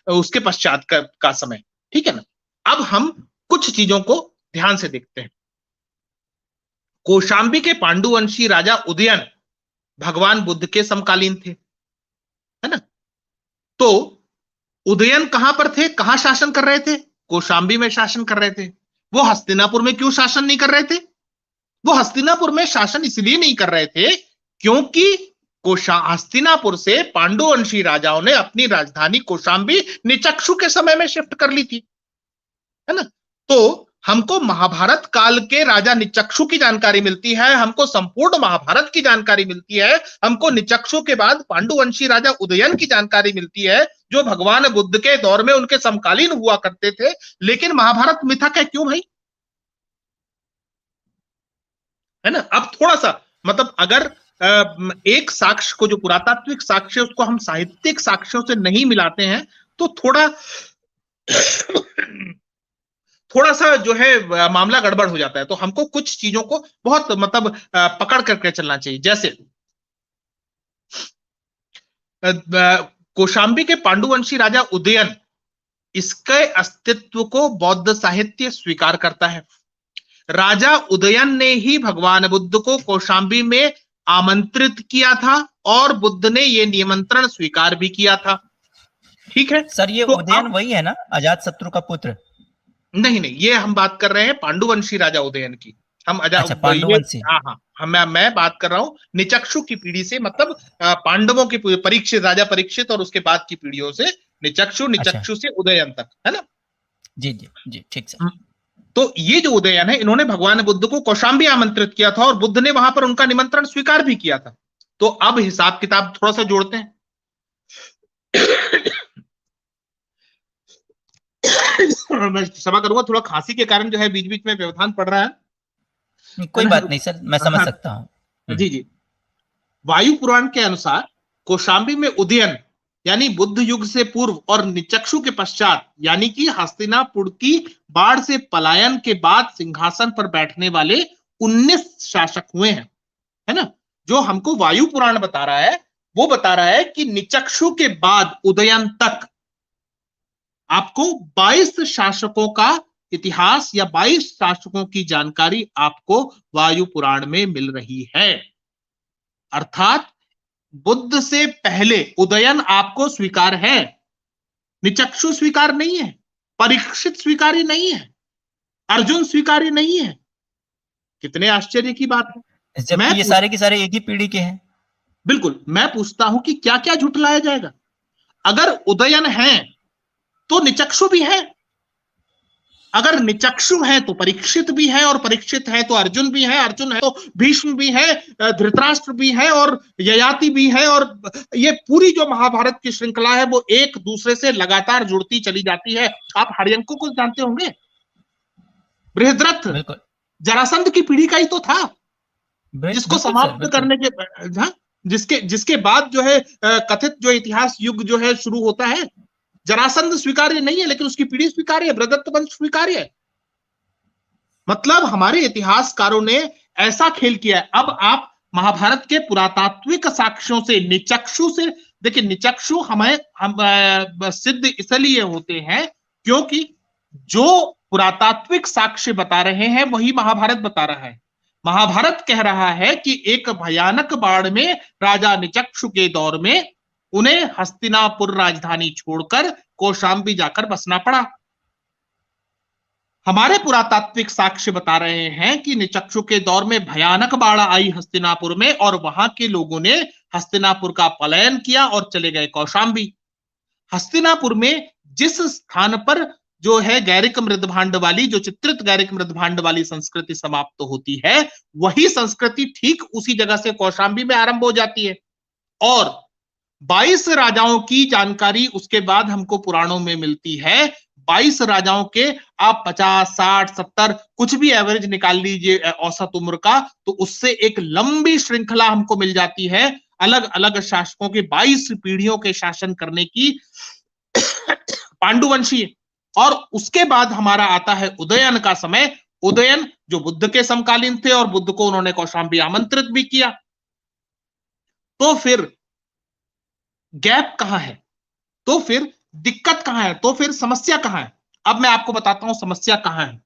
उसके पश्चात का समय, ठीक है ना। अब हम कुछ चीजों को ध्यान से देखते हैं। कौशाम्बी के पांडुवंशी राजा उदयन भगवान बुद्ध के समकालीन थे, है ना। तो उदयन कहां पर थे, कहां शासन कर रहे थे? कौशाम्बी में शासन कर रहे थे। वो हस्तिनापुर में क्यों शासन नहीं कर रहे थे? वो हस्तिनापुर में शासन इसलिए नहीं कर रहे थे क्योंकि हस्तिनापुर से पांडुवंशी राजाओं ने अपनी राजधानी कौशाम्बी निचक्षु के समय में शिफ्ट कर ली थी, है ना। तो हमको महाभारत काल के राजा निचक्षु की जानकारी मिलती है, हमको संपूर्ण महाभारत की जानकारी मिलती है, हमको निचक्षु के बाद पांडुवंशी राजा उदयन की जानकारी मिलती है जो भगवान बुद्ध के दौर में उनके समकालीन हुआ करते थे। लेकिन महाभारत मिथक है, क्यों भाई? है ना। अब थोड़ा सा मतलब अगर एक साक्ष्य को, जो पुरातात्विक साक्ष्य, उसको हम साहित्यिक साक्ष्यों से नहीं मिलाते हैं तो थोड़ा सा जो है मामला गड़बड़ हो जाता है। तो हमको कुछ चीजों को बहुत मतलब पकड़ करके चलना चाहिए। जैसे कौशाम्बी के पांडुवंशी राजा उदयन, इसके अस्तित्व को बौद्ध साहित्य स्वीकार करता है। राजा उदयन ने ही भगवान बुद्ध को कौशाम्बी में आमंत्रित किया था और बुद्ध ने यह निमंत्रण स्वीकार भी किया था, ठीक है सर। ये तो उदयन वही है ना, अजातशत्रु का पुत्र? नहीं, ये हम बात कर रहे हैं पांडुवंशी राजा उदयन की। हम अच्छा, पांडुवंशी। हाँ मैं बात कर रहा हूं निचक्षु की पीढ़ी से, मतलब पांडवों की परीक्षित, राजा परीक्षित और उसके बाद की पीढ़ियों से निचक्षु अच्छा। से उदयन तक, है ना। जी जी जी, ठीक सर। तो ये जो उदयन है, इन्होंने भगवान बुद्ध को कौशाम्बी आमंत्रित किया था और बुद्ध ने वहां पर उनका निमंत्रण स्वीकार भी किया था। तो अब हिसाब किताब थोड़ा सा जोड़ते हैं। मैं क्षमा करूंगा, थोड़ा खांसी के कारण जो है बीच बीच में व्यवधान पड़ रहा है। कोई है ना? बात नहीं सर, मैं समझ हाँ, सकता हूँ। जी जी। वायु पुराण के अनुसार कौशाम्बी में उदयन यानी बुद्ध युग से पूर्व और निचक्षु के पश्चात यानी कि हस्तिनापुर की बाढ़ से पलायन के बाद सिंहासन पर बैठने वाले 19 शासक हुए हैं, है ना? जो हमको वायु पुराण बता रहा है वो बता रहा है कि निचक्षु के बाद उदयन तक आपको 22 शासकों का इतिहास या 22 शासकों की जानकारी आपको वायु पुराण में मिल रही है। अर्थात बुद्ध से पहले उदयन आपको स्वीकार है, निचक्षु स्वीकार नहीं है, परीक्षित स्वीकार्य नहीं है, अर्जुन स्वीकार्य नहीं है। कितने आश्चर्य की बात है। जबकि ये सारे के सारे एक ही पीढ़ी के हैं। बिल्कुल, मैं पूछता हूं कि क्या क्या झुटलाया जाएगा? अगर उदयन है तो निचक्षु भी है, अगर निचक्षु है तो परीक्षित भी है, और परीक्षित है तो अर्जुन भी है, अर्जुन है तो भीष्म भी है, धृतराष्ट्र भी है और ययाति भी है, और ये पूरी जो महाभारत की श्रृंखला है वो एक दूसरे से लगातार जुड़ती चली जाती है। आप हर्यंको को जानते होंगे, बृहद्रथ बिल्कुल जरासंध की पीढ़ी का ही तो था, जिसको बिल्कुल सर, समाप्त बिल्कुल। करने के जिसके बाद जो है कथित जो इतिहास युग जो है शुरू होता है। जरासंध स्वीकार्य नहीं है लेकिन उसकी पीढ़ी स्वीकार्य है, बृहदत्त वंश स्वीकार्य है। मतलब हमारे इतिहासकारों ने ऐसा खेल किया है। अब आप महाभारत के पुरातात्विक साक्ष्यों से, निचक्षु से देखिए, निचक्षु हम सिद्ध इसलिए होते हैं क्योंकि जो पुरातात्विक साक्ष्य बता रहे हैं वही महाभारत बता रहा है। महाभारत कह रहा है कि एक भयानक बाढ़ में राजा निचक्षु के दौर में उन्हें हस्तिनापुर राजधानी छोड़कर कौशाम्बी जाकर बसना पड़ा। हमारे पुरातात्विक साक्ष्य बता रहे हैं कि निचक्षु के दौर में भयानक बाढ़ आई हस्तिनापुर में, और वहां के लोगों ने हस्तिनापुर का पलायन किया और चले गए कौशाम्बी। हस्तिनापुर में जिस स्थान पर जो है गैरिक मृदभांड वाली, जो चित्रित गैरिक मृदभांड वाली संस्कृति समाप्त होती है, वही संस्कृति ठीक उसी जगह से कौशाम्बी में आरंभ हो जाती है। और 22 राजाओं की जानकारी उसके बाद हमको पुराणों में मिलती है। 22 राजाओं के आप 50, 60, 70 कुछ भी एवरेज निकाल लीजिए औसत उम्र का, तो उससे एक लंबी श्रृंखला हमको मिल जाती है अलग अलग शासकों के 22 पीढ़ियों के शासन करने की, पांडुवंशीय। और उसके बाद हमारा आता है उदयन का समय। उदयन जो बुद्ध के समकालीन थे और बुद्ध को उन्होंने कौशाम्बी आमंत्रित भी किया। तो फिर गैप कहां है? तो फिर दिक्कत कहां है? तो फिर समस्या कहां है? अब मैं आपको बताता हूं समस्या कहां है।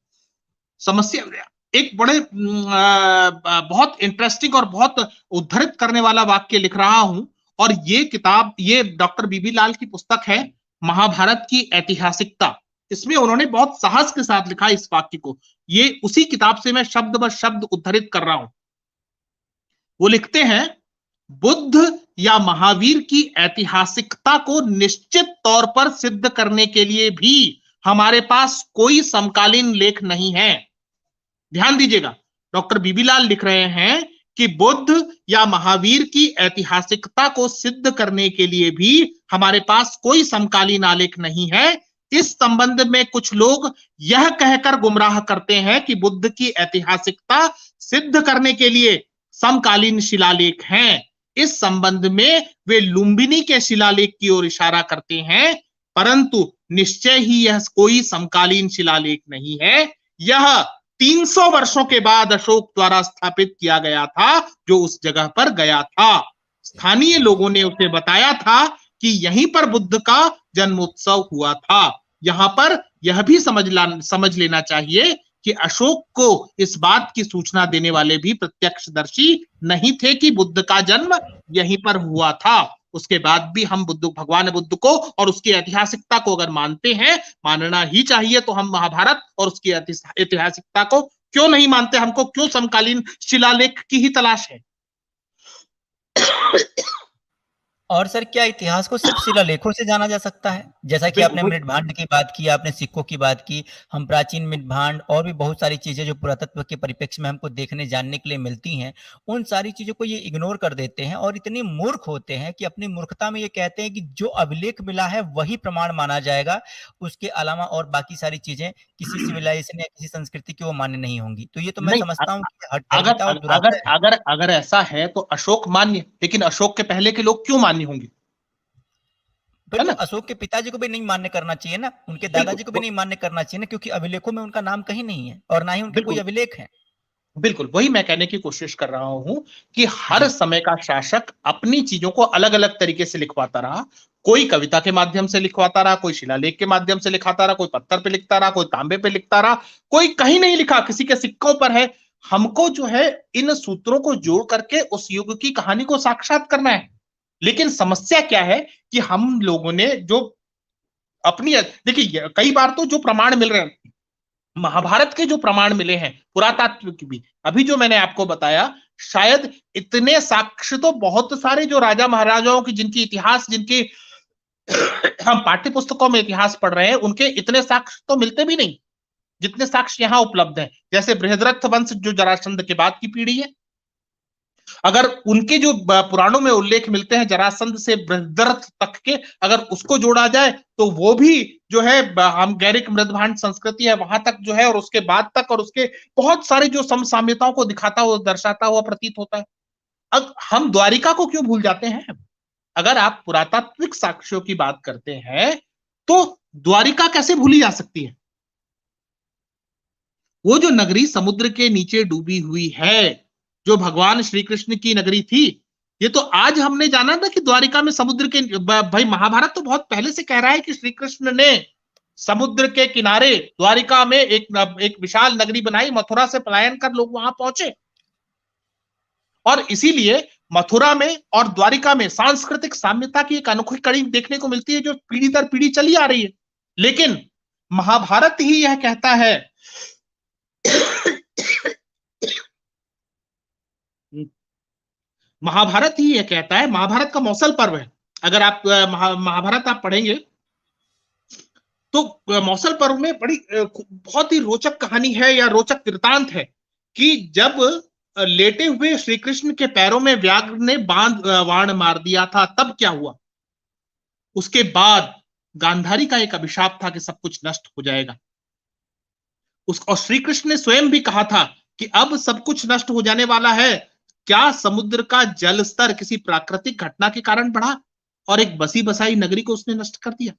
समस्या एक बड़े बहुत इंटरेस्टिंग और बहुत उद्धृत करने वाला वाक्य लिख रहा हूं, और ये किताब, ये डॉक्टर बीबी लाल की पुस्तक है महाभारत की ऐतिहासिकता। इसमें उन्होंने बहुत साहस के साथ लिखा इस वाक्य को। ये उसी किताब से मैं शब्द ब शब्द उद्धृत कर रहा हूं। वो लिखते हैं, बुद्ध या महावीर की ऐतिहासिकता को निश्चित तौर पर सिद्ध करने के लिए भी हमारे पास कोई समकालीन लेख नहीं है। ध्यान दीजिएगा, डॉक्टर बीबीलाल लिख रहे हैं कि बुद्ध या महावीर की ऐतिहासिकता को सिद्ध करने के लिए भी हमारे पास कोई समकालीन आलेख नहीं है। इस संबंध में कुछ लोग यह कहकर गुमराह करते हैं कि बुद्ध की ऐतिहासिकता सिद्ध करने के लिए समकालीन शिलालेख हैं। इस संबंध में वे लुम्बिनी के शिलालेख की ओर इशारा करते हैं, परंतु निश्चय ही यह कोई समकालीन शिलालेख नहीं है। यह 300 वर्षों के बाद अशोक द्वारा स्थापित किया गया था, जो उस जगह पर गया था। स्थानीय लोगों ने उसे बताया था कि यहीं पर बुद्ध का जन्मोत्सव हुआ था। यहां पर यह भी समझ लेना चाहिए कि अशोक को इस बात की सूचना देने वाले भी प्रत्यक्षदर्शी नहीं थे कि बुद्ध का जन्म यहीं पर हुआ था। उसके बाद भी हम भगवान बुद्ध को और उसकी ऐतिहासिकता को अगर मानते हैं, मानना ही चाहिए, तो हम महाभारत और उसकी ऐतिहासिकता को क्यों नहीं मानते? हमको क्यों समकालीन शिलालेख की ही तलाश है? और सर क्या इतिहास को सिर्फ शिलालेखों से जाना जा सकता है? जैसा कि आपने बिल्कुल मृदभांड की बात की, आपने सिक्कों की बात की, हम प्राचीन मृदभांड और भी बहुत सारी चीजें जो पुरातत्व के परिप्रेक्ष्य में हमको देखने जानने के लिए मिलती हैं, उन सारी चीजों को ये इग्नोर कर देते हैं और इतने मूर्ख होते हैं कि अपनी मूर्खता में ये कहते हैं कि जो अभिलेख मिला है वही प्रमाण माना जाएगा, उसके अलावा और बाकी सारी चीजें किसी सिविलाइजेशन या किसी संस्कृति की वो मान्य नहीं होंगी। तो ये तो मैं नहीं। समझता हूँ कि अगर हठधर्मिता और अगर दुराचार है। अगर अगर ऐसा है तो अशोक मान्य, लेकिन अशोक के पहले के लोग क्यों मान्य होंगे? फिर है तो ना? अशोक के पिताजी को भी नहीं मान्य करना चाहिए ना, उनके बिल्कुल दादाजी को भी नहीं मान्य करना चाहिए ना, क्योंकि अभिलेखों में उनका नाम कहीं नहीं है और ना ही उनके कोई बिल्कुल अभिलेख हैं। बिल्कुल वही मैं कहने की कोशिश कर रहा हूं कि हर जी, समय का शासक अपनी चीजों को अलग अलग तरीके से लिखवाता रहा। कोई कविता के माध्यम से लिखवाता रहा, कोई शिलालेख के माध्यम से लिखाता रहा, कोई पत्थर पे लिखता रहा, कोई तांबे पे लिखता रहा, कोई कहीं नहीं लिखा, किसी के सिक्कों पर है। हमको जो है इन सूत्रों को जोड़ करके उस युग की कहानी को साक्षात करना है। लेकिन समस्या क्या है कि हम लोगों ने जो अपनी, देखिए कई बार तो जो प्रमाण मिल रहे हैं, महाभारत के जो प्रमाण मिले हैं पुरातात्विक की भी, अभी जो मैंने आपको बताया, शायद इतने साक्ष्य तो बहुत सारे जो राजा महाराजाओं की, जिनकी इतिहास, जिनकी हम पाठ्य पुस्तकों में इतिहास पढ़ रहे हैं, उनके इतने साक्ष्य तो मिलते भी नहीं जितने साक्ष्य यहां उपलब्ध हैं। जैसे बृहद्रथ वंश जो जरासंध के बाद की पीढ़ी है, अगर उनके जो पुराणों में उल्लेख मिलते हैं जरासंध से बृहद्रथ तक के, अगर उसको जोड़ा जाए तो वो भी जो है हम गैरिक मृदभांड संस्कृति है वहां तक जो है, और उसके बाद तक, और उसके बहुत सारे जो समसाम्यताओं को दिखाता हुआ, दर्शाता हुआ प्रतीत होता है। अब हम द्वारिका को क्यों भूल जाते हैं? अगर आप पुरातात्विक साक्ष्यों की बात करते हैं तो द्वारिका कैसे भूली जा सकती है? वो जो नगरी समुद्र के नीचे डूबी हुई है, जो भगवान श्री कृष्ण की नगरी थी, ये तो आज हमने जाना ना कि द्वारिका में समुद्र के, भाई महाभारत तो बहुत पहले से कह रहा है कि श्री कृष्ण ने समुद्र के किनारे द्वारिका में एक विशाल नगरी बनाई, मथुरा से पलायन कर लोग वहां पहुंचे। और इसीलिए मथुरा में और द्वारिका में सांस्कृतिक साम्यता की एक अनोखी कड़ी देखने को मिलती है, जो पीढ़ी दर पीढ़ी चली आ रही है। लेकिन महाभारत ही यह कहता है महाभारत ही यह कहता है, महाभारत का मौसल पर्व है। अगर आप महाभारत आप पढ़ेंगे तो मौसल पर्व में बड़ी बहुत ही रोचक कहानी है या रोचक वृतांत है कि जब लेटे हुए श्री कृष्ण के पैरों में व्याघ्र ने बांध वाण मार दिया था, तब क्या हुआ? उसके बाद गांधारी का एक अभिशाप था कि सब कुछ नष्ट हो जाएगा। और श्री कृष्ण ने स्वयं भी कहा था कि अब सब कुछ नष्ट हो जाने वाला है। क्या समुद्र का जल स्तर किसी प्राकृतिक घटना के कारण बढ़ा और एक बसी बसाई नगरी को उसने नष्ट कर दिया?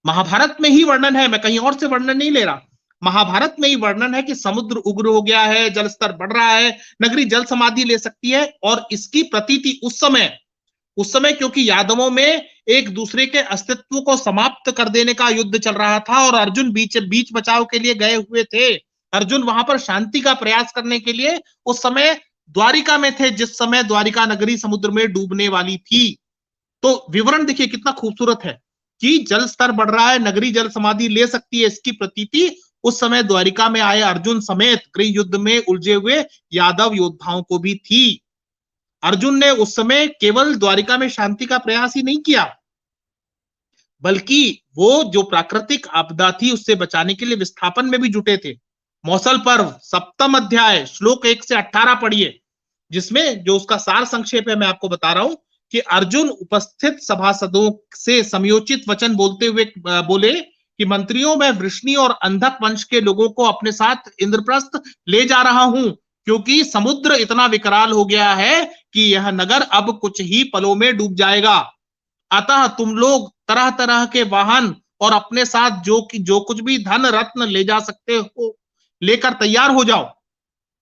महाभारत में ही वर्णन है, मैं कहीं और से वर्णन नहीं ले रहा। महाभारत में ही वर्णन है कि समुद्र उग्र हो गया है, जल स्तर बढ़ रहा है, नगरी जल समाधि ले सकती है। और इसकी प्रतीति उस समय क्योंकि यादवों में एक दूसरे के अस्तित्व को समाप्त कर देने का युद्ध चल रहा था और अर्जुन बीच बचाव के लिए गए हुए थे। अर्जुन वहां पर शांति का प्रयास करने के लिए उस समय द्वारिका में थे, जिस समय द्वारिका नगरी समुद्र में डूबने वाली थी। तो विवरण देखिए कितना खूबसूरत है कि जल स्तर बढ़ रहा है, नगरी जल समाधि ले सकती है, इसकी प्रतीति उस समय द्वारिका में आए अर्जुन समेत गृह युद्ध में उलझे हुए यादव योद्धाओं को भी थी। अर्जुन ने उस समय केवल द्वारिका में शांति का प्रयास ही नहीं किया, बल्कि वो जो प्राकृतिक आपदा थी उससे बचाने के लिए विस्थापन में भी जुटे थे। मौसल पर्व 7वां अध्याय श्लोक 1 से 18 पढ़िए, जिसमें जो उसका सार संक्षेप है मैं आपको बता रहा हूं कि अर्जुन उपस्थित सभासदों से समयोचित वचन बोलते हुए बोले कि मंत्रियों, मैं वृष्णि और अंधक वंश के लोगों को अपने साथ इंद्रप्रस्थ ले जा रहा हूं, क्योंकि समुद्र इतना विकराल हो गया है कि यह नगर अब कुछ ही पलों में डूब जाएगा। अतः तुम लोग तरह तरह के वाहन और अपने साथ जो कुछ भी धन रत्न ले जा सकते हो लेकर तैयार हो जाओ।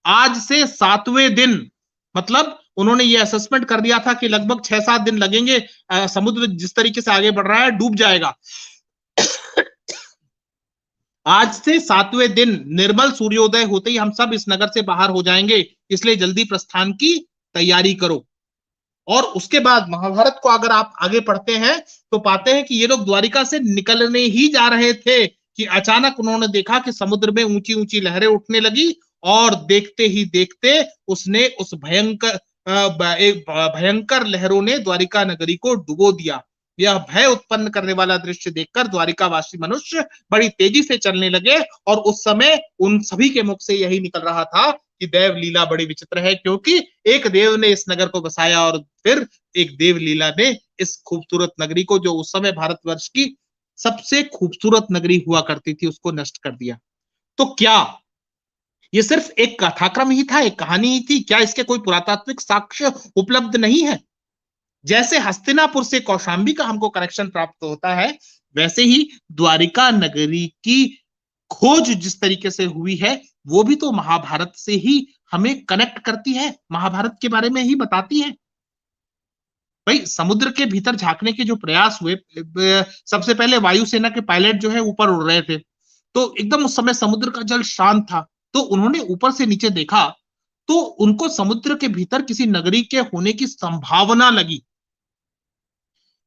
आज से 7वें दिन, मतलब उन्होंने ये असेसमेंट कर दिया था कि लगभग 6-7 दिन लगेंगे, समुद्र जिस तरीके से आगे बढ़ रहा है डूब जाएगा। आज से 7वें दिन निर्मल सूर्योदय होते ही हम सब इस नगर से बाहर हो जाएंगे, इसलिए जल्दी प्रस्थान की तैयारी करो। और उसके बाद महाभारत को अगर आप आगे पढ़ते हैं तो पाते हैं कि ये लोग द्वारिका से निकलने ही जा रहे थे कि अचानक उन्होंने देखा कि समुद्र में ऊंची ऊंची लहरें उठने लगी और देखते ही देखते उसने उस भयंकर एक भयंकर लहरों ने द्वारिका नगरी को डुबो दिया। यह भय उत्पन्न करने वाला दृश्य देखकर द्वारिकावासी मनुष्य बड़ी तेजी से चलने लगे और उस समय उन सभी के मुख से यही निकल रहा था कि देव लीला बड़ी विचित्र है, क्योंकि एक देव ने इस नगर को बसाया और फिर एक देव लीला ने इस खूबसूरत नगरी को, जो उस समय भारतवर्ष की सबसे खूबसूरत नगरी हुआ करती थी, उसको नष्ट कर दिया। तो क्या ये सिर्फ एक कथाक्रम ही था, एक कहानी ही थी? क्या इसके कोई पुरातात्विक साक्ष्य उपलब्ध नहीं है? जैसे हस्तिनापुर से कौशाम्बी का हमको कनेक्शन प्राप्त होता है, वैसे ही द्वारिका नगरी की खोज जिस तरीके से हुई है, वो भी तो महाभारत से ही हमें कनेक्ट करती है, महाभारत के बारे में ही बताती है। भाई, समुद्र के भीतर झांकने के जो प्रयास हुए, सबसे पहले वायुसेना के पायलट जो है ऊपर उड़ रहे थे, तो एकदम उस समय समुद्र का जल शांत था, तो उन्होंने ऊपर से नीचे देखा, तो उनको समुद्र के भीतर किसी नगरी के होने की संभावना लगी,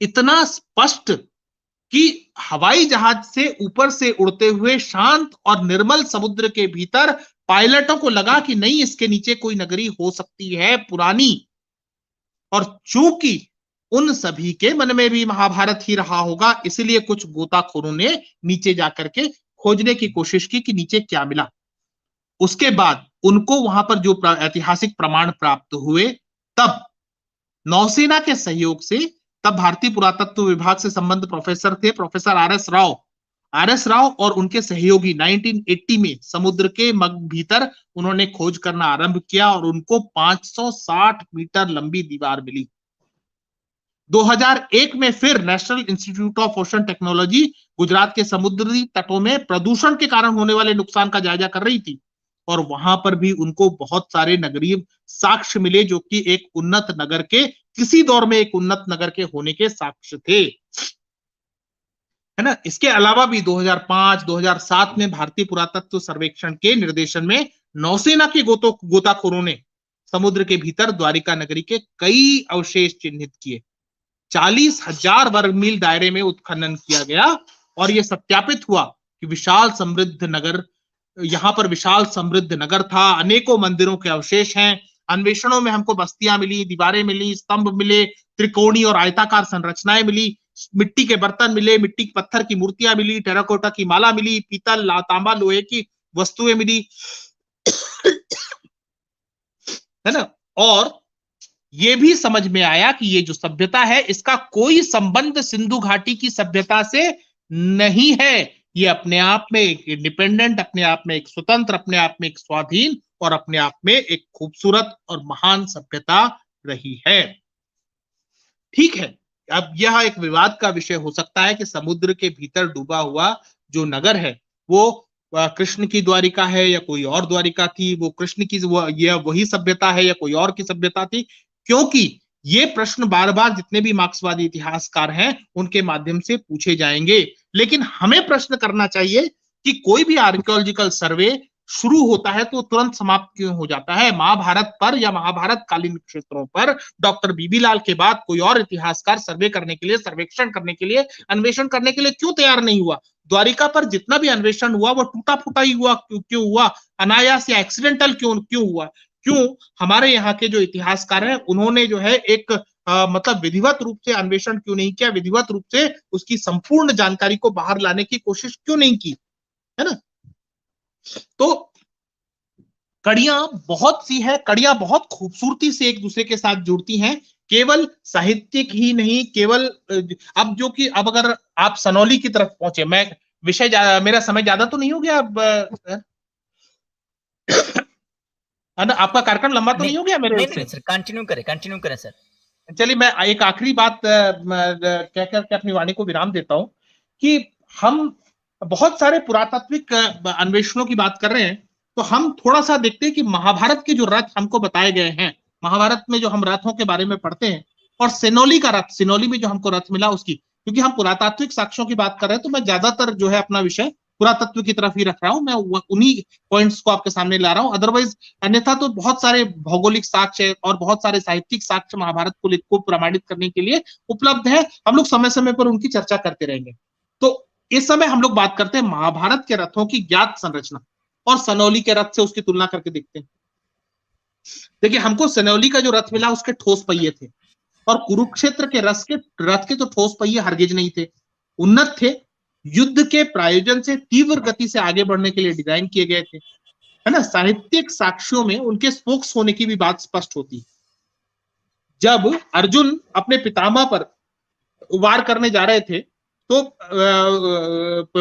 इतना स्पष्ट कि हवाई जहाज से ऊपर से उड़ते हुए शांत और निर्मल समुद्र के भीतर पायलटों को लगा कि नहीं, इसके नीचे कोई नगरी हो सकती है पुरानी। और चूंकि उन सभी के मन में भी महाभारत ही रहा होगा, इसलिए कुछ गोताखोरों ने नीचे जाकर के खोजने की कोशिश की कि नीचे क्या मिला। उसके बाद उनको वहां पर जो ऐतिहासिक प्रमाण प्राप्त हुए, तब नौसेना के सहयोग से, तब भारतीय पुरातत्व विभाग से संबंध प्रोफेसर थे, प्रोफेसर आर एस राव और उनके सहयोगी 1980 में समुद्र के भीतर उन्होंने खोज करना आरंभ किया और उनको 560 मीटर लंबी दीवार मिली। 2001 में फिर national institute of ocean technology Gujarat के समुद्री तटों में प्रदूषण के कारण होने वाले नुकसान का जायजा कर रही थी, और वहां पर भी उनको बहुत सारे नगरीय साक्ष्य मिले, जो कि एक उन्नत नगर के, किसी दौर में एक उन्नत नगर के होने के साक्ष्य थे, है ना। इसके अलावा भी 2005-2007 में भारतीय पुरातत्व सर्वेक्षण के निर्देशन में नौसेना के गोताखोरों ने समुद्र के भीतर द्वारिका नगरी के कई अवशेष चिन्हित किए। 40,000 वर्ग मील दायरे में उत्खनन किया गया और यह सत्यापित हुआ कि यहाँ पर विशाल समृद्ध नगर था। अनेकों मंदिरों के अवशेष हैं। अन्वेषणों में हमको बस्तियां मिली, दीवारें मिली, स्तंभ मिले, त्रिकोणीय और आयताकार संरचनाएं मिली, मिट्टी के बर्तन मिले, मिट्टी के पत्थर की मूर्तियां मिली, टेराकोटा की माला मिली, पीतल, तांबा, लोहे की वस्तुएं मिली, है ना। और ये भी समझ में आया कि ये जो सभ्यता है, इसका कोई संबंध सिंधु घाटी की सभ्यता से नहीं है। ये अपने आप में एक इंडिपेंडेंट, अपने आप में एक स्वतंत्र, अपने आप में एक स्वाधीन और अपने आप में एक खूबसूरत और महान सभ्यता रही है। ठीक है, अब यह एक विवाद का विषय हो सकता है कि समुद्र के भीतर डूबा हुआ जो नगर है, वो कृष्ण की द्वारिका है या कोई और द्वारिका थी, वो कृष्ण की यह वही सभ्यता है या कोई और की सभ्यता थी, क्योंकि ये प्रश्न बार बार जितने भी मार्क्सवादी इतिहासकार हैं उनके माध्यम से पूछे जाएंगे। लेकिन हमें प्रश्न करना चाहिए कि कोई भी आर्कियोलॉजिकल सर्वे शुरू होता है तो तुरंत समाप्त क्यों हो जाता है? महाभारत पर या महाभारत कालीन क्षेत्रों पर डॉक्टर बीबी लाल के बाद कोई और इतिहासकार सर्वे करने के लिए, सर्वेक्षण करने के लिए, अन्वेषण करने के लिए क्यों तैयार नहीं हुआ? द्वारिका पर जितना भी अन्वेषण हुआ वो टूटा फूटा ही हुआ, क्यों हुआ? अनायास या एक्सीडेंटल क्यों हुआ? क्यों हमारे यहाँ के जो इतिहासकार हैं उन्होंने जो है एक मतलब विधिवत रूप से अन्वेषण क्यों नहीं किया, विधिवत रूप से उसकी संपूर्ण जानकारी को बाहर लाने की कोशिश क्यों नहीं की, है ना। तो कड़ियां बहुत सी है, कड़ियां बहुत खूबसूरती से एक दूसरे के साथ जुड़ती हैं, केवल साहित्यिक ही नहीं, केवल अब जो कि अब अगर आप सनौली की तरफ पहुंचे, मैं मेरा समय ज्यादा तो नहीं हो गया अब? आपका कार्यक्रम लंबा तो नहीं हो गया मेरे? नहीं सर, कंटिन्यू करें सर। चलिए, मैं एक आखिरी बात कहकर के अपनी वाणी को विराम देता हूं कि हम बहुत सारे पुरातात्विक अन्वेषणों की बात कर रहे हैं, तो हम थोड़ा सा देखते हैं कि महाभारत के जो रथ हमको बताए गए हैं, महाभारत में जो हम रथों के बारे में पढ़ते हैं, और सिनौली का रथ, सिनौली में जो हमको रथ मिला उसकी, क्योंकि हम पुरातात्विक साक्ष्यों की बात कर रहे हैं, तो मैं ज्यादातर जो है अपना विषय पुरातत्व की तरफ ही रख रहा हूं, मैं उन्हीं पॉइंट्स को आपके सामने ला रहा हूं। अदरवाइज अन्यथा तो बहुत सारे भौगोलिक साक्ष्य और बहुत सारे साहित्यिक साक्ष्य महाभारत को प्रमाणित करने के लिए उपलब्ध है, हम लोग समय समय पर उनकी चर्चा करते रहेंगे। तो इस समय हम लोग बात करते हैं महाभारत के रथों की ज्ञात संरचना, और सनौली के रथ से उसकी तुलना करके देखते हैं। देखिए, हमको सनौली का जो रथ मिला उसके ठोस पहिए थे, और कुरुक्षेत्र के रथ के तो ठोस पहिए हरगिज नहीं थे, उन्नत थे, युद्ध के प्रायोजन से तीव्र गति से आगे बढ़ने के लिए डिजाइन किए गए थे, है ना। साहित्यिक साक्ष्यों में उनके स्पोक्स होने की भी बात स्पष्ट होती है। जब अर्जुन अपने पितामह पर वार करने जा रहे थे, तो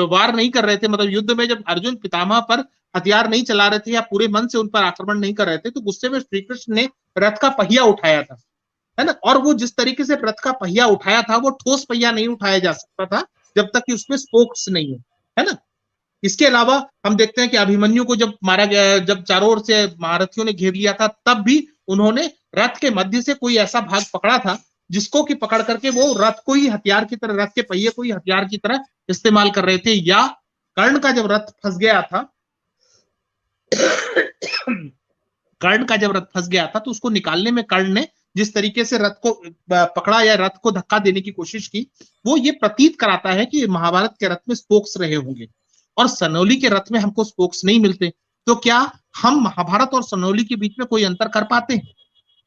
वार नहीं कर रहे थे, मतलब युद्ध में जब अर्जुन पितामह पर हथियार नहीं चला रहे थे या पूरे मन से उन पर आक्रमण नहीं कर रहे थे, तो गुस्से में श्री कृष्ण ने रथ का पहिया उठाया था, है ना। और वो जिस तरीके से रथ का पहिया उठाया था, वो ठोस पहिया नहीं उठाया जा सकता था जब तक कि उसमें स्पोक्स नहीं हो, है ना। इसके अलावा हम देखते हैं कि अभिमन्यु को जब मारा गया, जब चारों ओर से महारथियों ने घेर लिया था, तब भी उन्होंने रथ के मध्य से कोई ऐसा भाग पकड़ा था जिसको कि पकड़ करके वो रथ को ही हथियार की तरह, रथ के पहिए को ही हथियार की तरह इस्तेमाल कर रहे थे। या कर्ण का जब रथ फंस गया था कर्ण का जब रथ फंस गया था, तो उसको निकालने में कर्ण ने जिस तरीके से रथ को पकड़ा या रथ को धक्का देने की कोशिश की, वो ये प्रतीत कराता है कि महाभारत के रथ में स्पोक्स रहे होंगे, और सनौली के रथ में हमको स्पोक्स नहीं मिलते। तो क्या हम महाभारत और सनौली के बीच में कोई अंतर कर पाते हैं?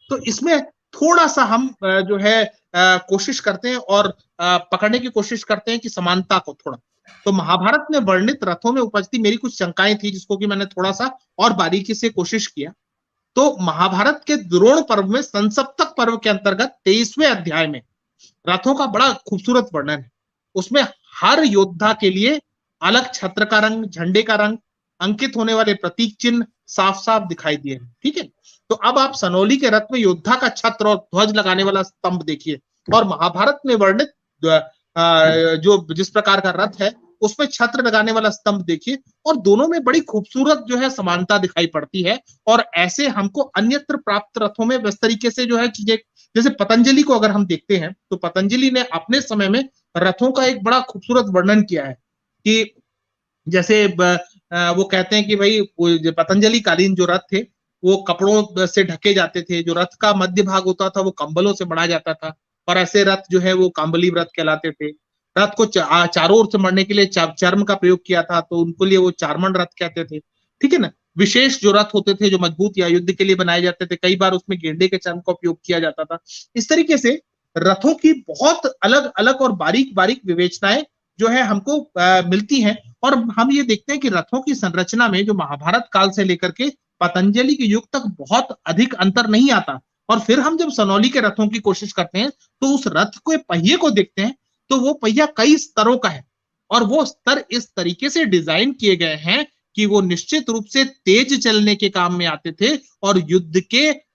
तो इसमें थोड़ा सा हम जो है कोशिश करते हैं और पकड़ने की कोशिश करते हैं कि समानता को थोड़ा। तो महाभारत में वर्णित रथों में उपजती मेरी कुछ शंकाएं थी, जिसको कि मैंने थोड़ा सा और बारीकी से कोशिश किया। तो महाभारत के द्रोण पर्व में संसप्तक पर्व के अंतर्गत 23वें अध्याय में रथों का बड़ा खूबसूरत वर्णन है। उसमें हर योद्धा के लिए अलग छत्र का रंग, झंडे का रंग, अंकित होने वाले प्रतीक चिन्ह साफ साफ दिखाई दिए हैं, ठीक है। तो अब आप सनौली के रथ में योद्धा का छत्र और ध्वज लगाने वाला स्तंभ देखिए, और महाभारत में वर्णित जो जिस प्रकार का रथ है उसमें छत्र लगाने वाला स्तंभ देखिए, और दोनों में बड़ी खूबसूरत जो है समानता दिखाई पड़ती है। और ऐसे हमको अन्यत्र प्राप्त रथों में इस तरीके से जो है चीजें, जैसे पतंजलि को अगर हम देखते हैं, तो पतंजलि ने अपने समय में रथों का एक बड़ा खूबसूरत वर्णन किया है कि जैसे वो कहते हैं कि भाई पतंजलि कालीन जो रथ थे वो कपड़ों से ढके जाते थे, जो रथ का मध्य भाग होता था वो कंबलों से बढ़ा जाता था, और ऐसे रथ जो है वो कांबली व्रत कहलाते थे। रथ को चारों ओर से मरने के लिए चर्म का प्रयोग किया था, तो उनको लिए वो चारमन रथ कहते थे, ठीक है ना। विशेष जो रथ होते थे जो मजबूत या युद्ध के लिए बनाए जाते थे, कई बार उसमें गेंडे के चर्म का उपयोग किया जाता था। इस तरीके से रथों की बहुत अलग अलग और बारीक बारीक विवेचनाएं जो है हमको मिलती हैं। और हम ये देखते हैं कि रथों की संरचना में जो महाभारत काल से लेकर के पतंजलि के युग तक बहुत अधिक अंतर नहीं आता। और फिर हम जब सनौली के रथों की कोशिश करते हैं, तो उस रथ के पहिए को देखते हैं, तो वो पहिया कई स्तरों का है, और वो स्तर इस तरीके से डिजाइन किए गए हैं कि वो निश्चित रूप से तेज चलने के काम में आते थे, और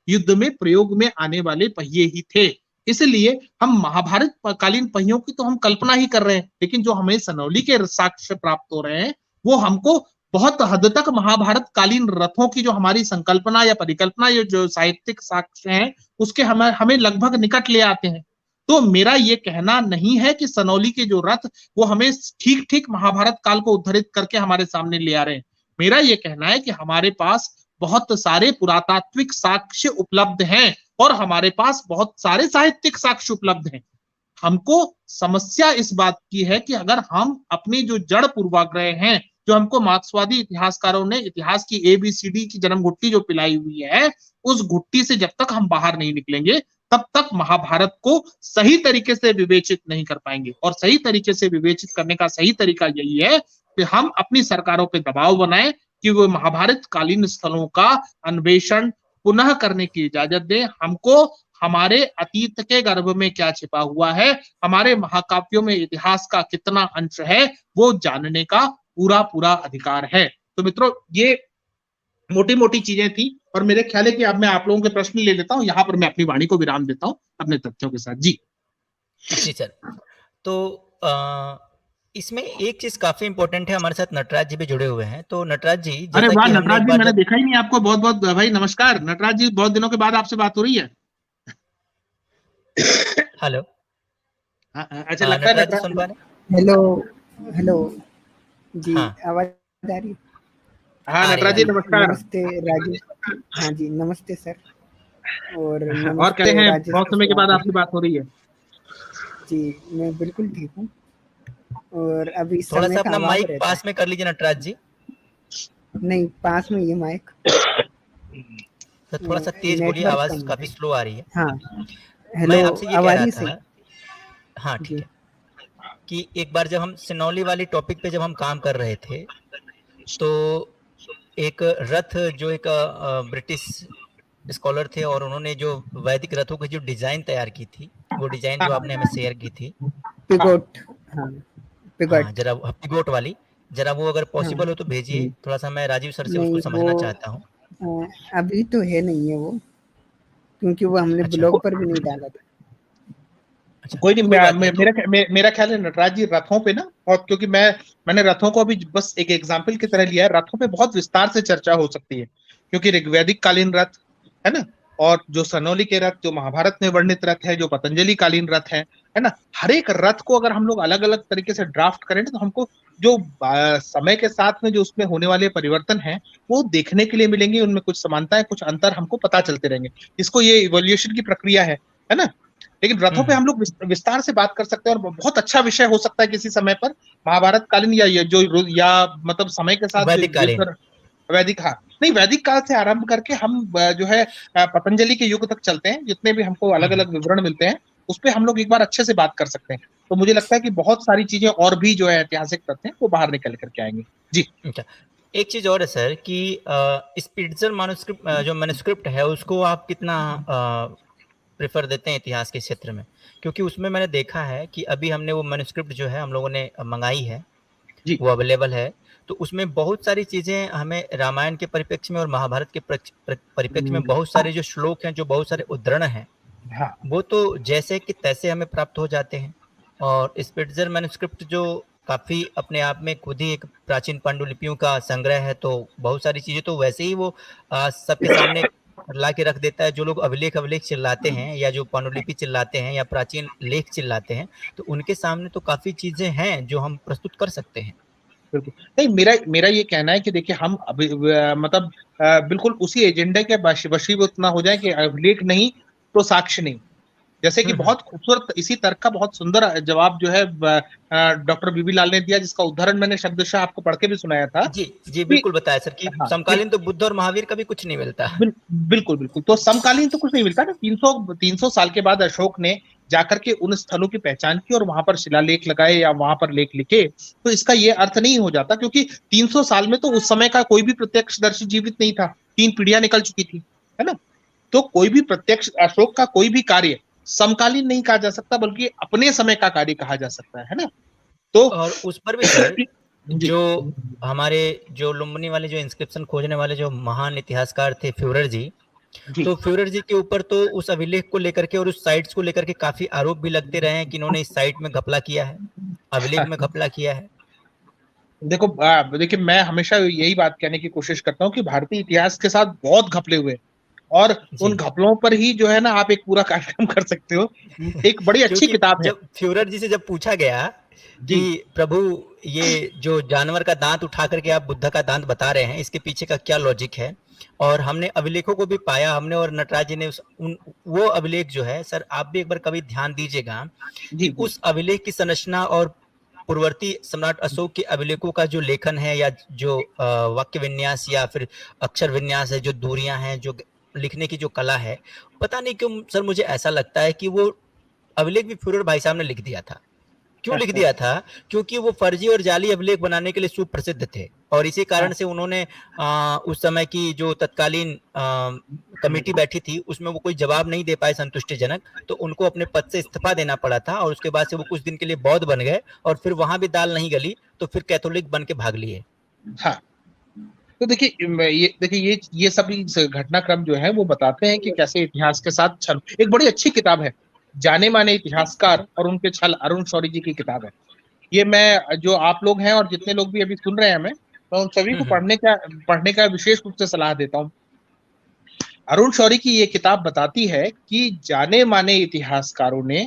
युद्ध में प्रयोग में आने वाले पहिए ही थे। इसलिए हम महाभारत कालीन पहियों की तो हम कल्पना ही कर रहे हैं, लेकिन जो हमें सनौली के साक्ष्य प्राप्त हो रहे हैं, वो हमको बहुत हद तक महाभारत कालीन रथों की जो हमारी संकल्पना या परिकल्पना, या जो साहित्यिक साक्ष्य हैं, उसके हमें लगभग निकट ले आते हैं। तो मेरा ये कहना नहीं है कि सनौली के जो रथ वो हमें ठीक ठीक महाभारत काल को उद्धृत करके हमारे सामने ले आ रहे हैं। मेरा ये कहना है कि हमारे पास बहुत सारे पुरातात्विक साक्ष्य उपलब्ध हैं, और हमारे पास बहुत सारे साहित्यिक साक्ष्य उपलब्ध हैं। हमको समस्या इस बात की है कि अगर हम अपनी जो जड़ पूर्वाग्रह हैं, जो हमको मार्क्सवादी इतिहासकारों ने इतिहास की ABCD की जन्म घुट्टी जो पिलाई हुई है, उस घुट्टी से जब तक हम बाहर नहीं निकलेंगे, तब तक महाभारत को सही तरीके से विवेचित नहीं कर पाएंगे। और सही तरीके से विवेचित करने का सही तरीका यही है कि हम अपनी सरकारों पे दबाव बनाएं कि वो महाभारत कालीन स्थलों का अन्वेषण पुनः करने की इजाजत दें। हमको हमारे अतीत के गर्भ में क्या छिपा हुआ है, हमारे महाकाव्यों में इतिहास का कितना अंश है, वो जानने का पूरा पूरा अधिकार है। तो मित्रों, ये मोटी मोटी चीजें थी, और मेरे ख्याल है कि अब मैं आप लोगों के प्रश्न ले लेता हूं। यहाँ पर मैं अपनी वाणी को विराम देता हूं अपने तथ्यों के साथ। जी सर, तो इसमें एक चीज काफी इंपॉर्टेंट है, हमारे साथ नटराज जी भी जुड़े हुए हैं। तो नटराज जी, अरे वाह नटराज जी, मैंने देखा ही नहीं आपको। बहुत बहुत भाई नमस्कार नटराज जी, बहुत दिनों के बाद आपसे बात हो रही है। हेलो, अच्छा लगता है नटराज सुन पा रहे? हेलो जी, आवाज आ रही है? हाँ नटराज जी नमस्कार। नमस्ते राजू। हाँ जी नमस्ते सर। और कहते हैं बहुत समय के बाद आपसे बात हो रही है। जी मैं बिल्कुल ठीक हूँ। और अभी थोड़ा सा अपना माइक पास में कर लीजिए नटराज जी। नहीं, पास में ये माइक सर थोड़ा सा तेज बोलिए, नेटवर्क आवाज कम काफी है। स्लो आ रही है। हाँ, मैं हेलो, आपसे ये अब कह आ रहा रही था, सही? हाँ ठीक जी, है, कि एक बार जब हम सिनौली वाली टॉपिक पे जब हम काम कर रहे थे, तो एक रथ जो एक ब्रिटिश स्कॉलर थे और उन्होंने जो वैदिक रथों की जो डिजाइन तैयार की थी, वो डिजाइन जो आपने हमें शेयर की थी, पिगोट, हाँ, हाँ पिगोट, जरा हप्ती गोट वाली, जरा वो अगर हाँ। पॉसिबल हो तो भेजिए, थोड़ा सा मैं राजीव सर से उसको नहीं, समझना चाहता हूँ। अभी तो है नहीं है वो, क्योंकि वो हमने अच्छा ब्लॉग पर भी नहीं डाला था। अच्छा, कोई नहीं, कोई बात नहीं। तो मेरा ख्याल है नटराज जी रथों पे ना बहुत, क्योंकि मैंने रथों को अभी बस एक एग्जाम्पल की तरह लिया है, रथों पे बहुत विस्तार से चर्चा हो सकती है, क्योंकि ऋग्वैदिक कालीन रथ है ना, और जो सनौली के रथ, जो महाभारत में वर्णित रथ है, जो पतंजलि कालीन रथ है ना, हर एक रथ को अगर हम लोग अलग अलग तरीके से ड्राफ्ट करें तो हमको जो समय के साथ में जो उसमें होने वाले परिवर्तन हैं वो देखने के लिए मिलेंगे, उनमें कुछ समानताएं, कुछ अंतर हमको पता चलते रहेंगे। इसको ये इवोल्यूशन की प्रक्रिया है ना। लेकिन रथों पे हम लोग विस्तार से बात कर सकते हैं, और बहुत अच्छा विषय हो सकता है किसी समय पर, महाभारत कालीन या मतलब समय के साथ जो वैदिक कालीन, वैदिक, हाँ नहीं, वैदिक काल से आरंभ करके हम जो है पतंजलि के युग तक चलते हैं, जितने भी हमको अलग अलग विवरण मिलते हैं उस पे हम लोग एक बार अच्छे से बात कर सकते हैं। तो मुझे लगता है कि बहुत सारी चीजें और भी जो है ऐतिहासिक तथ्य हैं वो बाहर निकल करके आएंगे। जी अच्छा, एक चीज और है सर कि स्पिट्जर मैन्युस्क्रिप्ट जो मैन्युस्क्रिप्ट है उसको आप कितना प्रेफर देते हैं इतिहास के क्षेत्र में? क्योंकि उसमें मैंने देखा है कि अभी हमने वो मैन्युस्क्रिप्ट जो है हम लोगों ने मंगाई है, जी वो अवेलेबल है, तो उसमें बहुत सारी चीजें हमें रामायण के परिप्रेक्ष्य में और महाभारत के परिप्रेक्ष्य में बहुत सारे जो श्लोक हैं, जो बहुत सारे उद्धरण हैं, हाँ वो तो जैसे कि तैसे हमें प्राप्त हो जाते हैं। और स्पिट्जर मैन्युस्क्रिप्ट जो काफी अपने आप में खुद ही एक प्राचीन पांडुलिपियों का संग्रह है, तो बहुत सारी चीजें तो वैसे ही वो सबके सामने ला के रख देता है। जो लोग अभिलेख अभिलेख चिल्लाते हैं, या जो पांडुलिपि चिल्लाते हैं, या प्राचीन लेख चिल्लाते हैं, तो उनके सामने तो काफी चीजें हैं जो हम प्रस्तुत कर सकते हैं। बिल्कुल नहीं, मेरा मेरा ये कहना है कि देखिए हम अभी मतलब बिल्कुल उसी एजेंडे के वशीभूत ना हो जाए कि अभिलेख नहीं तो साक्ष्य नहीं। जैसे कि बहुत खूबसूरत इसी तर्क का बहुत सुंदर जवाब जो है डॉक्टर बीबी लाल ने दिया, जिसका उदाहरण मैंने शब्दशः आपको पढ़ के भी सुनाया था जी जी, कि बिल्कुल बताया सर कि हाँ कि समकालीन तो बुद्ध और महावीर का भी कुछ नहीं मिलता। बिल्कुल बिल्कुल, तो समकालीन तो कुछ नहीं मिलता ना। 300 साल के बाद अशोक ने जाकर के उन स्थलों की पहचान की और वहां पर शिलालेख लगाए या वहां पर लेख लिखे, तो इसका ये अर्थ नहीं हो जाता, क्योंकि 300 साल में तो उस समय का कोई भी प्रत्यक्षदर्शी जीवित नहीं था, 3 पीढ़ियां निकल चुकी थी, है ना। तो कोई भी प्रत्यक्ष अशोक का कोई भी कार्य समकालीन नहीं कहा जा सकता, बल्कि अपने समय का कार्य कहा जा सकता है ना। तो और उस पर भी सर, जी जो हमारे जो लुम्बिनी वाले जो इंस्क्रिप्शन खोजने वाले जो महान इतिहासकार थे फ्यूरर जी, जी तो फ्यूरर जी के ऊपर तो उस अभिलेख को लेकर के और उस साइट्स को लेकर के काफी आरोप भी लगते रहे हैं कि इन्होंने इस साइट में घपला किया है, अभिलेख में घपला किया है। देखो देखिए, मैं हमेशा यही बात कहने की कोशिश करता हूँ कि भारतीय इतिहास के साथ बहुत घपले हुए, और उन जी घपलों पर ही जो है ना आप एक पूरा कार्यक्रम कर सकते हो। एक बड़ी अच्छी क्योंकि किताब है। जब फ्यूरर जी से जब पूछा गया कि जी प्रभु, ये जो जानवर का दांत उठा करके आप बुद्ध का दांत बता रहे हैं, इसके पीछे का क्या लॉजिक है, और हमने अभिलेखों को भी पाया, हमने और नटराज जी ने वो अभिलेख जो है सर, आप भी एक बार कभी ध्यान दीजिएगा जी कि जी उस अभिलेख की संरचना और पूर्ववर्ती सम्राट अशोक के अभिलेखों का जो लेखन है, या जो वाक्य विन्यास या फिर अक्षर विन्यास है, जो दूरियां हैं, जो लिखने की जो कला है, पता नहीं क्यों सर मुझे ऐसा लगता है कि वो अभिलेख भी फ्यूरर भाई साहब ने लिख दिया था। क्यों लिख दिया था? क्योंकि वो फर्जी और जाली अभिलेख बनाने के लिए सुप्रसिद्ध थे, और इसी कारण से उन्होंने उस समय की जो तत्कालीन कमेटी बैठी थी उसमें वो कोई जवाब नहीं दे पाए संतुष्टिजनक, तो उनको अपने पद से इस्तीफा देना पड़ा था, और उसके बाद से वो कुछ दिन के लिए बौद्ध बन गए, और फिर वहां भी दाल नहीं गली तो फिर कैथोलिक बन के भाग लिए। हाँ, तो देखिए ये सभी घटनाक्रम जो है वो बताते हैं कि कैसे इतिहास के साथ छल। एक बड़ी अच्छी किताब है, जाने माने इतिहासकार और उनके छल, अरुण शौरी जी की किताब है। ये मैं, जो आप लोग हैं और जितने लोग भी अभी सुन रहे हैं हमें, तो उन सभी को पढ़ने का विशेष रूप से सलाह देता हूँ। अरुण शौरी की ये किताब बताती है कि जाने माने इतिहासकारों ने,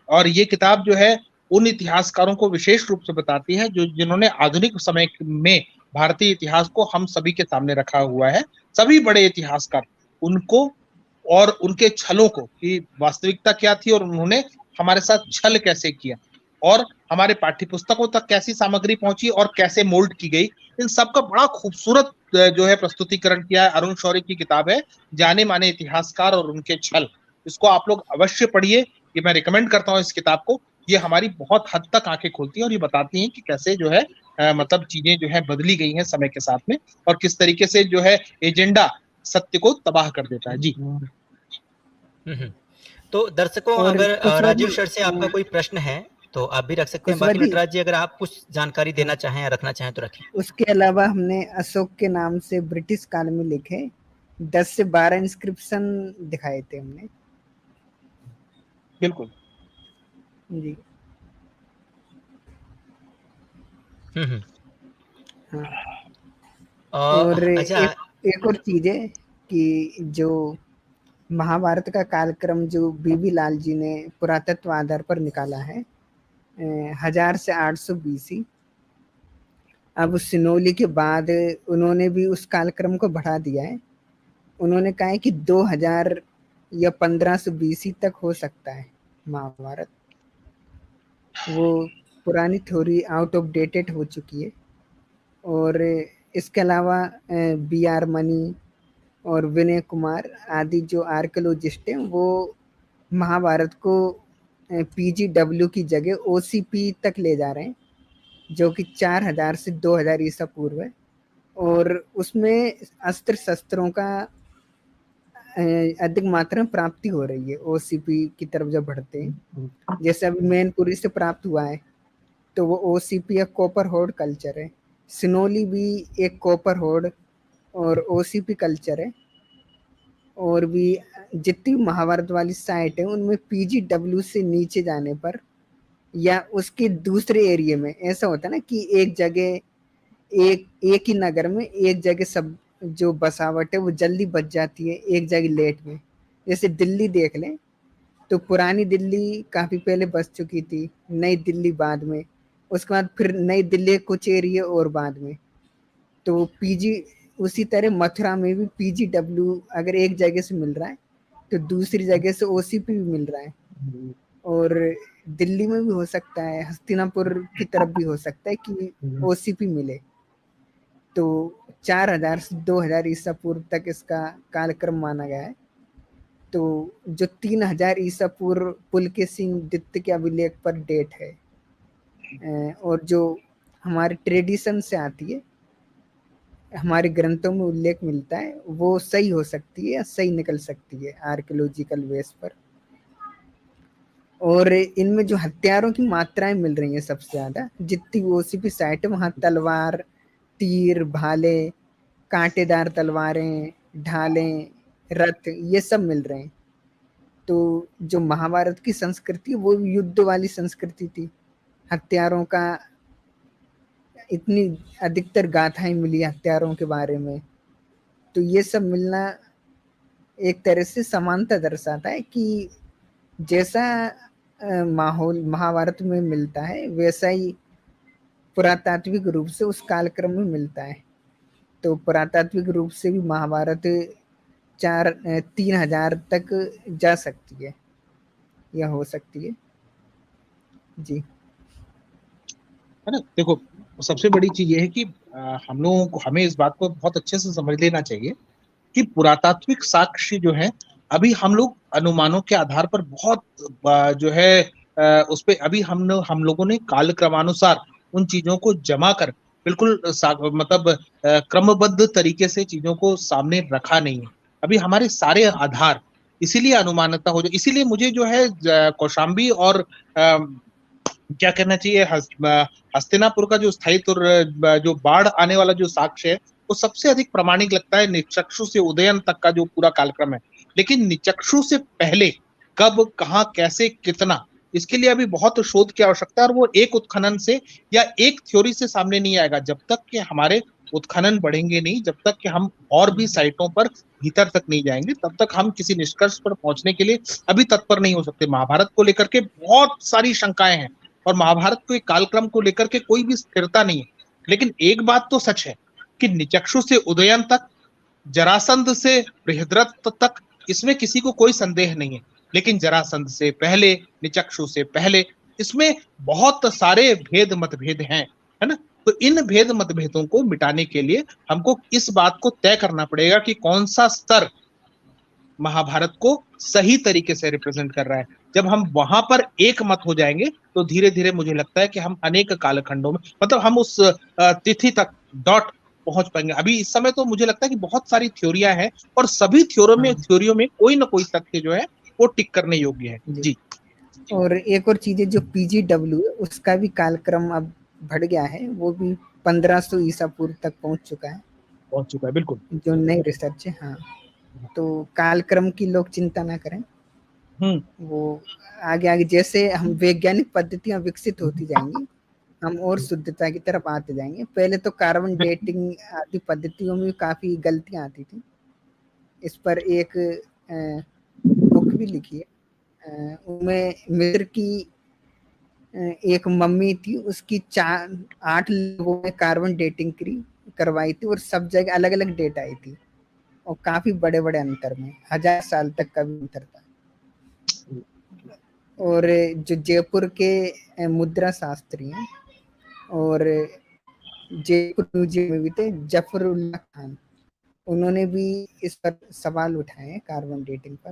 और ये किताब जो है उन इतिहासकारों को विशेष रूप से बताती है जो जिन्होंने आधुनिक समय में भारतीय इतिहास को हम सभी के सामने रखा हुआ है, सभी बड़े इतिहासकार, उनको और उनके छलों को, कि वास्तविकता क्या थी और उन्होंने हमारे साथ छल कैसे किया, और हमारे पाठ्य पुस्तकों तक कैसी सामग्री पहुंची और कैसे मोल्ड की गई, इन सब का बड़ा खूबसूरत जो है प्रस्तुतिकरण किया है। अरुण शौरी की किताब है जाने माने इतिहासकार और उनके छल। इसको आप लोग अवश्य पढ़िए, ये मैं रिकमेंड करता हूँ इस किताब को। ये हमारी बहुत हद तक आंखें खोलती हैं और ये बताती हैं कि कैसे जो है मतलब चीजें जो है बदली गई हैं समय के साथ में, और किस तरीके से जो है एजेंडा सत्य को तबाह कर देता है। जी। तो दर्शकों, और अगर कुशवा राजीव जी, सर से आपका कोई प्रश्न है तो आप भी रख सकते हैं। कुशवा बाकी जी, नटराज जी, अगर आप कुछ जानकारी देना चाहें या रखना चाहें तो रखें। उसके अलावा हमने अशोक के नाम से ब्रिटिश काल में लिखे 10 से 12 इंस्क्रिप्शन दिखाए थे हमने। बिल्कुल जी। हाँ। और अच्छा। एक और चीज है कि जो महाभारत का कालक्रम जो बीबी लाल जी ने पुरातत्व आधार पर निकाला है 1000 से 800 BC, अब सिनोली के बाद उन्होंने भी उस कालक्रम को बढ़ा दिया है। उन्होंने कहा है कि 2000 या 1500 BC तक हो सकता है महाभारत। वो पुरानी थ्योरी आउट ऑफ डेटेड हो चुकी है। और इसके अलावा BR मनी और विनय कुमार आदि जो आर्कियोलॉजिस्ट हैं वो महाभारत को PGW की जगह OCP तक ले जा रहे हैं, जो कि 4000 से 2000 ईसा पूर्व है। और उसमें अस्त्र शस्त्रों का अधिक मात्रा में प्राप्ति हो रही है OCP की तरफ जब बढ़ते हैं। जैसे अभी मैनपुरी से प्राप्त हुआ है तो वो OCP या कॉपर होर्ड कल्चर है। सिनोली भी एक कॉपर होर्ड और OCP कल्चर है। और भी जितनी महाभारत वाली साइट है उनमें PGW से नीचे जाने पर या उसके दूसरे एरिया में ऐसा होता है ना कि एक जगह एक ही नगर में एक जगह सब जो बसावट है वो जल्दी बच जाती है, एक जगह लेट में। जैसे दिल्ली देख लें तो पुरानी दिल्ली काफी पहले बस चुकी थी, नई दिल्ली बाद में, उसके बाद फिर नई दिल्ली कुछ एरिया और बाद में। तो पीजी उसी तरह मथुरा में भी PGW अगर एक जगह से मिल रहा है तो दूसरी जगह से OCP भी मिल रहा है। और दिल्ली में भी हो सकता है, हस्तिनापुर की तरफ भी हो सकता है कि OCP मिले। तो 4000 से 2000 ईसा पूर्व तक इसका कालक्रम माना गया है। तो जो 3000 ईसा पूर्व पुलकेशिन द्वितीय के अभिलेख पर डेट है और जो हमारे ट्रेडिशन से आती है, हमारे ग्रंथों में उल्लेख मिलता है, वो सही हो सकती है या सही निकल सकती है आर्कियोलॉजिकल बेस पर। और इनमें जो हथियारों की मात्राएं मिल रही हैं सबसे ज्यादा, जितनी OCP साइट है वहां तलवार, तीर, भाले, कांटेदार तलवारें, ढालें, रथ, ये सब मिल रहे हैं। तो जो महाभारत की संस्कृति वो युद्ध वाली संस्कृति थी। हथियारों का इतनी अधिकतर गाथाएं मिली हथियारों के बारे में। तो ये सब मिलना एक तरह से समानता दर्शाता है कि जैसा माहौल महाभारत में मिलता है वैसा ही पुरातात्विक रूप से उस कालक्रम में मिलता है। तो पुरातात्विक रूप से भी महाभारत 3000 तक जा सकती है या हो सकती है। जी। है ना। देखो, सबसे बड़ी चीज ये है कि हम लोगों को हमें इस बात को बहुत अच्छे से समझ लेना चाहिए कि पुरातात्विक साक्ष्य जो है अभी हम लोग अनुमानों के आधार पर बहुत जो है उस पे अभी हम लोगों ने कालक्रमानुसार उन चीजों को जमा कर बिल्कुल मतलब क्रमबद्ध तरीके से चीजों को सामने रखा नहीं है। अभी हमारे सारे आधार इसीलिए अनुमानता हो जाए। इसीलिए मुझे जो है कौशाम्बी और क्या कहना चाहिए हस्तिनापुर का जो स्थायित्व और जो बाढ़ आने वाला जो साक्ष्य है वो सबसे अधिक प्रामाणिक लगता है। निचक्षु से उदयन तक का जो पूरा कालक्रम है, लेकिन निचक्षु से पहले कब, कहाँ, कैसे, कितना, इसके लिए अभी बहुत शोध की आवश्यकता है। और वो एक उत्खनन से या एक थ्योरी से सामने नहीं आएगा। जब तक कि हमारे उत्खनन बढ़ेंगे नहीं, जब तक कि हम और भी साइटों पर भीतर तक नहीं जाएंगे, तब तक हम किसी निष्कर्ष पर पहुंचने के लिए अभी तत्पर नहीं हो सकते। महाभारत को लेकर के बहुत सारी शंकाएं हैं और महाभारत के कालक्रम को लेकर के कोई भी स्थिरता नहीं है। लेकिन एक बात तो सच है कि निचक्षु से उदयन तक, जरासंध से बृहद्रथ तक, इसमें किसी को कोई संदेह नहीं है। लेकिन जरासंध से पहले, निचक्षु से पहले, इसमें बहुत सारे भेद मतभेद हैं, है ना। तो इन भेद मतभेदों को मिटाने के लिए हमको इस बात को तय करना पड़ेगा कि कौन सा स्तर महाभारत को सही तरीके से रिप्रेजेंट कर रहा है। जब हम वहां पर एक मत हो जाएंगे तो धीरे धीरे मुझे लगता है कि हम अनेक कालखंडों में, मतलब हम उस तिथि तक डॉट पहुंच पाएंगे। अभी इस समय तो मुझे लगता है कि बहुत सारी थ्योरियां हैं और सभी थ्योरियों में कोई ना कोई तथ्य जो है वो टिक करने योग्य है। जी। और एक और चीज है, जो PGW है उसका भी कालक्रम अब बढ़ गया है, वो भी 1500 ईसा पूर्व तक पहुंच चुका है, बिल्कुल जो नई रिसर्च है। हाँ, तो कालक्रम की लोग चिंता ना करें, वो आगे आगे जैसे हम वैज्ञानिक पद्धतियां विकसित होती जाएंगी, हम और शुद्धता की तरफ आते जाएंगे। पहले तो कार्बन डेटिंग आदि पद्धतियों में काफी गलतियां आती थी। इस पर एक बुक भी लिखी है, उनमें मिस्र की एक मम्मी थी, उसकी 8 लोगों में कार्बन डेटिंग करवाई थी और सब जगह अलग अलग डेट आई थी और काफी बड़े बड़े अंतर में 1000 साल तक का भी अंतर था। और जो जयपुर के मुद्रा शास्त्री हैं और जयपुर म्यूजियम में भी थे, जफरुल्लाह खान, उन्होंने भी इस पर सवाल उठाए हैं कार्बन डेटिंग पर।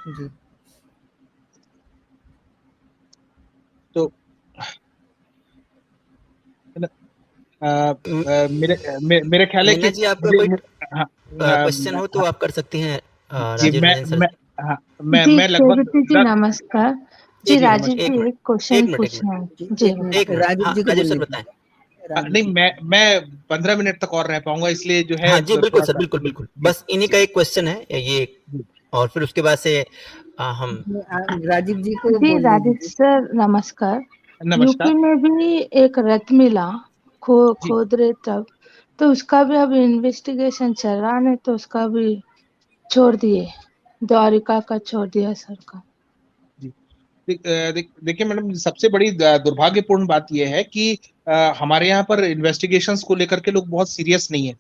जी। तो मेरे ख्याल है कि जी आपका कोई क्वेश्चन हो तो आप कर सकती हैं राजीव रंजन सर। मैं लगभग जी नमस्कार जी, राजीव जी एक एक क्वेश्चन मिनट पूछना है जी। राजीव सर बताएं। नहीं, मैं 15 मिनट तक और रह पाऊंगा, इसलिए जो है। हाँ जी बिल्कुल सर, बिल्कुल बस इन्हीं का एक क्वेश्चन है ये, और फिर उसके बाद से हम राजीव जी को जी। राजीव सर नमस्कार। यूपी में भी एक रथ मिला खोद रहे तब, तो उसका भी अभी इन्वेस्टिगेशन चल रहा है, तो उसका भी छोड़ दिए, द्वारिका का छोड़ दिया सरकार। देखिए मैडम, सबसे बड़ी दुर्भाग्यपूर्ण बात यह है कि हमारे यहाँ पर इन्वेस्टिगेशंस को लेकर के लोग बहुत सीरियस नहीं है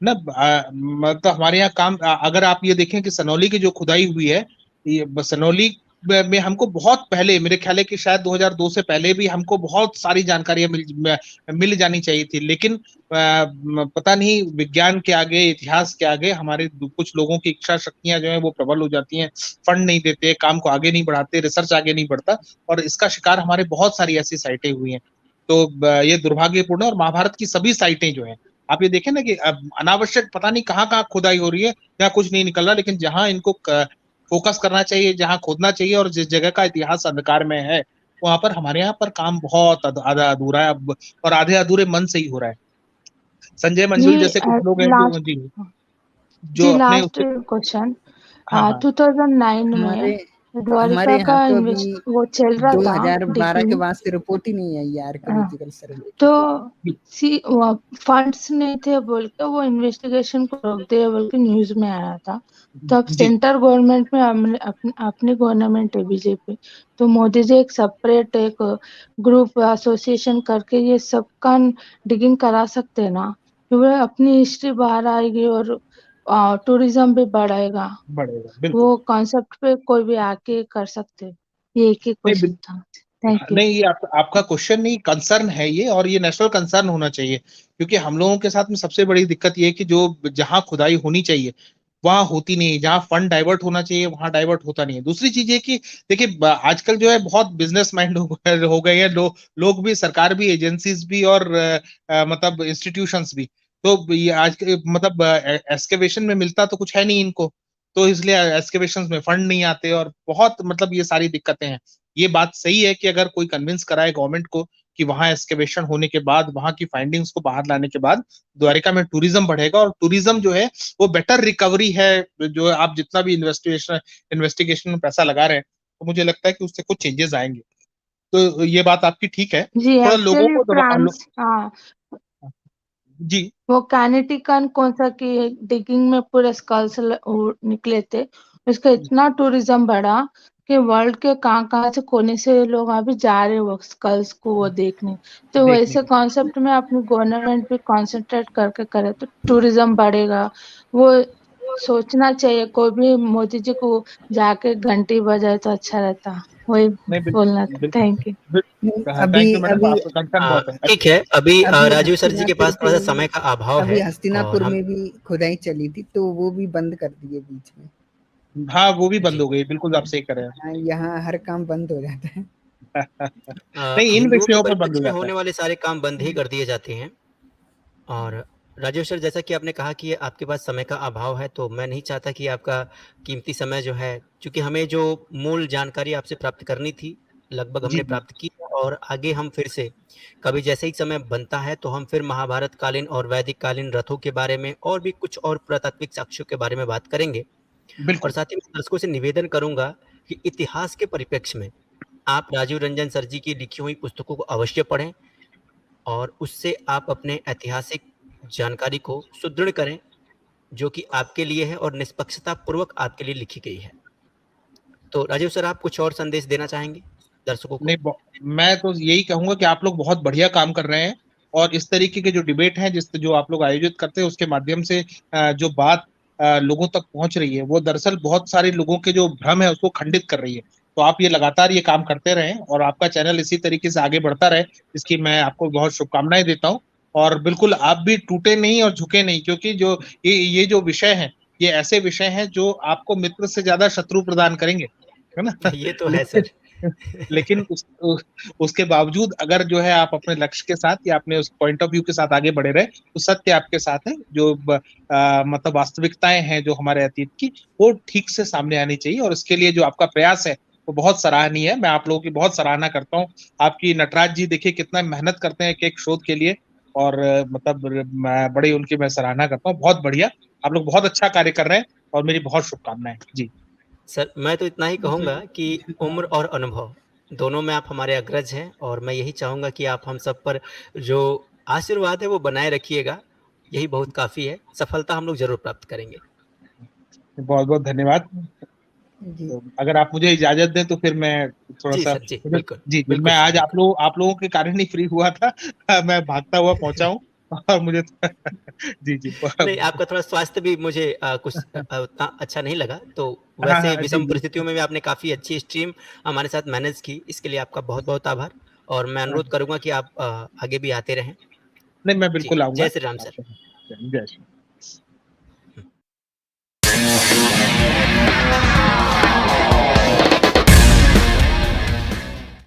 ना। मतलब हमारे यहाँ काम, अगर आप ये देखें कि सनौली की जो खुदाई हुई है, ये सनौली में हमको बहुत पहले, मेरे ख्याल है कि शायद 2002 से पहले भी हमको बहुत सारी जानकारियां मिल जानी चाहिए थी, लेकिन पता नहीं विज्ञान के आगे, इतिहास के आगे हमारे कुछ लोगों की इच्छा शक्तियां जो है वो प्रबल हो जाती हैं, फंड नहीं देते, काम को आगे नहीं बढ़ाते, रिसर्च आगे नहीं बढ़ता, और इसका शिकार हमारे बहुत सारी ऐसी साइटें हुई हैं। तो ये दुर्भाग्यपूर्ण है। और महाभारत की सभी साइटें जो है, आप ये देखें ना कि अनावश्यक पता नहीं कहाँ कहाँ खुदाई हो रही है, यहाँ कुछ नहीं निकल रहा, लेकिन जहां इनको फोकस करना चाहिए, जहां खोदना चाहिए, और जिस जगह का इतिहास अंधकार में है, वहां पर हमारे यहाँ पर काम बहुत आधा अधूरा है, और आधे अधूरे मन से ही हो रहा है। संजय मंजुल जैसे कुछ लोग हैं जो अपने लास्ट क्वेश्चन 2009 में द्वारिका का वो चल रहा था, 2012 के बाद से रिपोर्ट ही नहीं आई यार आर्कियोलॉजिकल सर्वे, तो फंड्स नहीं थे बोल के वो इन्वेस्टिगेशन को रोक दिया बोल के न्यूज में आया था। तब सेंटर गवर्नमेंट में अपनी गवर्नमेंट है बीजेपी, तो मोदी जी एक सेपरेट एक ग्रुप एसोसिएशन करके ये सब का डिगिंग करा सकते हैं ना, तो अपनी हिस्ट्री बाहर आएगी और टूरिज्म भी बढ़ेगा। वो कॉन्सेप्ट पे कोई भी आके कर सकते, ये एक ही क्वेश्चन था। Thank you. नहीं, ये आपका क्वेश्चन नहीं, कंसर्न है ये, और ये नेशनल कंसर्न होना चाहिए, क्योंकि हम लोगों के साथ में सबसे बड़ी दिक्कत ये है कि जो जहां खुदाई होनी चाहिए वहां होती नहीं है, जहां फंड डाइवर्ट होना चाहिए वहां डाइवर्ट होता नहीं है। दूसरी चीज ये कि देखिए, आजकल जो है बहुत बिजनेस माइंड हो गए हैं लोग भी, सरकार भी, एजेंसीज भी, और मतलब इंस्टीट्यूशंस भी। तो ये आज मतलब एक्सकेवेशन में मिलता तो कुछ है नहीं इनको, तो इसलिए एक्सकेवेशन में फंड नहीं आते, और बहुत मतलब ये सारी दिक्कतें हैं। ये बात सही है कि अगर कोई कन्विंस कराए गवर्नमेंट को कि वहां एक्सकेवेशन होने के बाद, वहां की फाइंडिंग्स को बाहर लाने के बाद द्वारिका में टूरिज्म बढ़ेगा, और टूरिज्म जो है वो बेटर रिकवरी है। जो आप जितना भी इन्वेस्टिगेशन में पैसा लगा रहे हैं, तो मुझे लगता है कि उससे कुछ चेंजेस आएंगे। तो ये बात आपकी ठीक है, थोड़ा लोगों को जी। वो कैनेटिकन कौन सा की डिगिंग में पूरे स्कल्स निकले थे, उसका इतना टूरिज्म बढ़ा कि वर्ल्ड के कहाँ से कोने से लोग अभी जा रहे वो स्कल्स को वो देखने। तो वैसे कॉन्सेप्ट में अपनी गवर्नमेंट भी कॉन्सेंट्रेट करके करे तो टूरिज्म बढ़ेगा। वो सोचना चाहिए, कोई भी मोदी जी को जाके घंटी बजाए तो अच्छा रहता। वही नहीं बोलना था। बिल्कुल thank you. Thank you madam, आपका कंसर्न बहुत है। ठीक है, अभी अभी राजीव सर जी के पास हस्तिनापुर थोड़ा सा पे समय का अभाव अभी है और हस्तिनापुर हम में भी खुदाई चली थी तो वो भी बंद कर दिए बीच में। हाँ वो भी बंद जी हो गई, बिल्कुल आप सही कर रहे हाँ, यहाँ हर काम बंद हो जाता है। हैं। नहीं इन हिंदुओं के विषयों पर बंद हो परिप्रेक्ष्य में जाता होने है। वाले सारे काम बंद ही कर दिए जाते हैं। और राजीव सर, जैसा कि आपने कहा कि आपके पास समय का अभाव है, तो मैं नहीं चाहता कि आपका कीमती समय जो है, क्योंकि हमें जो मूल जानकारी आपसे प्राप्त करनी थी, लगभग जी हमने जी प्राप्त की है और आगे हम फिर से कभी जैसे ही समय बनता है तो हम फिर महाभारत कालीन और वैदिक कालीन रथों के बारे में और भी कुछ और पुरातात्विक साक्ष्यों के बारे में बात करेंगे। और बिल्कुल। साथ ही मैं दर्शकों से निवेदन करूंगा कि इतिहास के परिप्रेक्ष्य में आप राजीव रंजन सर जी की लिखी हुई पुस्तकों को अवश्य पढ़ें और उससे आप अपने ऐतिहासिक जानकारी को सुदृढ़ करें, जो कि आपके लिए है और निष्पक्षता पूर्वक आपके लिए लिखी गई है। तो राजीव सर, आप कुछ और संदेश देना चाहेंगे दर्शकों को? नहीं मैं तो यही कहूंगा कि आप लोग बहुत बढ़िया काम कर रहे हैं, और इस तरीके के जो डिबेट हैं जिस जो आप लोग आयोजित करते हैं उसके माध्यम से जो बात लोगों तक पहुंच रही है वो दरअसल बहुत सारे लोगों के जो भ्रम है उसको खंडित कर रही है। तो आप ये लगातार ये काम करते रहें और आपका चैनल इसी तरीके से आगे बढ़ता रहे, इसकी मैं आपको बहुत शुभकामनाएं देता हूँ। और बिल्कुल आप भी टूटे नहीं और झुके नहीं, क्योंकि जो ये जो विषय है ये ऐसे विषय हैं जो आपको मित्र से ज्यादा शत्रु प्रदान करेंगे, है ना। ये तो है लेकिन सर। लेकिन उसके बावजूद अगर जो है आप अपने लक्ष्य के साथ या अपने उस पॉइंट ऑफ व्यू के साथ आगे बढ़े रहे तो सत्य आपके साथ है। जो मतलब वास्तविकताएं हैं जो हमारे अतीत की, वो ठीक से सामने आनी चाहिए, और इसके लिए जो आपका प्रयास है वो बहुत सराहनीय है। मैं आप लोगों की बहुत सराहना करता हूँ। आपकी नटराज जी देखिए कितना मेहनत करते हैं एक शोध के लिए, और मतलब बड़ी उनकी मैं सराहना करता हूँ। बहुत बढ़िया, आप लोग बहुत अच्छा कार्य कर रहे हैं और मेरी बहुत शुभकामनाएं जी। सर, मैं तो इतना ही कहूँगा कि उम्र और अनुभव दोनों में आप हमारे अग्रज हैं और मैं यही चाहूँगा कि आप हम सब पर जो आशीर्वाद है वो बनाए रखिएगा। यही बहुत काफ़ी है। सफलता हम लोग ज़रूर प्राप्त करेंगे। बहुत बहुत धन्यवाद। जी तो अगर आप मुझे इजाजत दें तो फिर मैं थोड़ा जी सा सर, जी, बिल्कुल। जी जी बिल्कुल मैं सर, आज बिल्कुल। आप लोगों के कारण ही फ्री हुआ था। मैं भागता हुआ पहुंचा हूँ और मुझे जी जी नहीं, आपका थोड़ा स्वास्थ्य भी मुझे कुछ उतना अच्छा नहीं लगा, तो हाँ वैसे हाँ जी विषम जी परिस्थितियों में भी आपने काफ़ी अच्छी स्ट्रीम हमारे साथ मैनेज की, इसके लिए आपका बहुत-बहुत आभार और मैं हाँ। अनुरोध करूँगा कि आप आगे भी आते रहें। नहीं मैं जी, बिल्कुल आऊंगा। जय श्री राम सर। जय श्री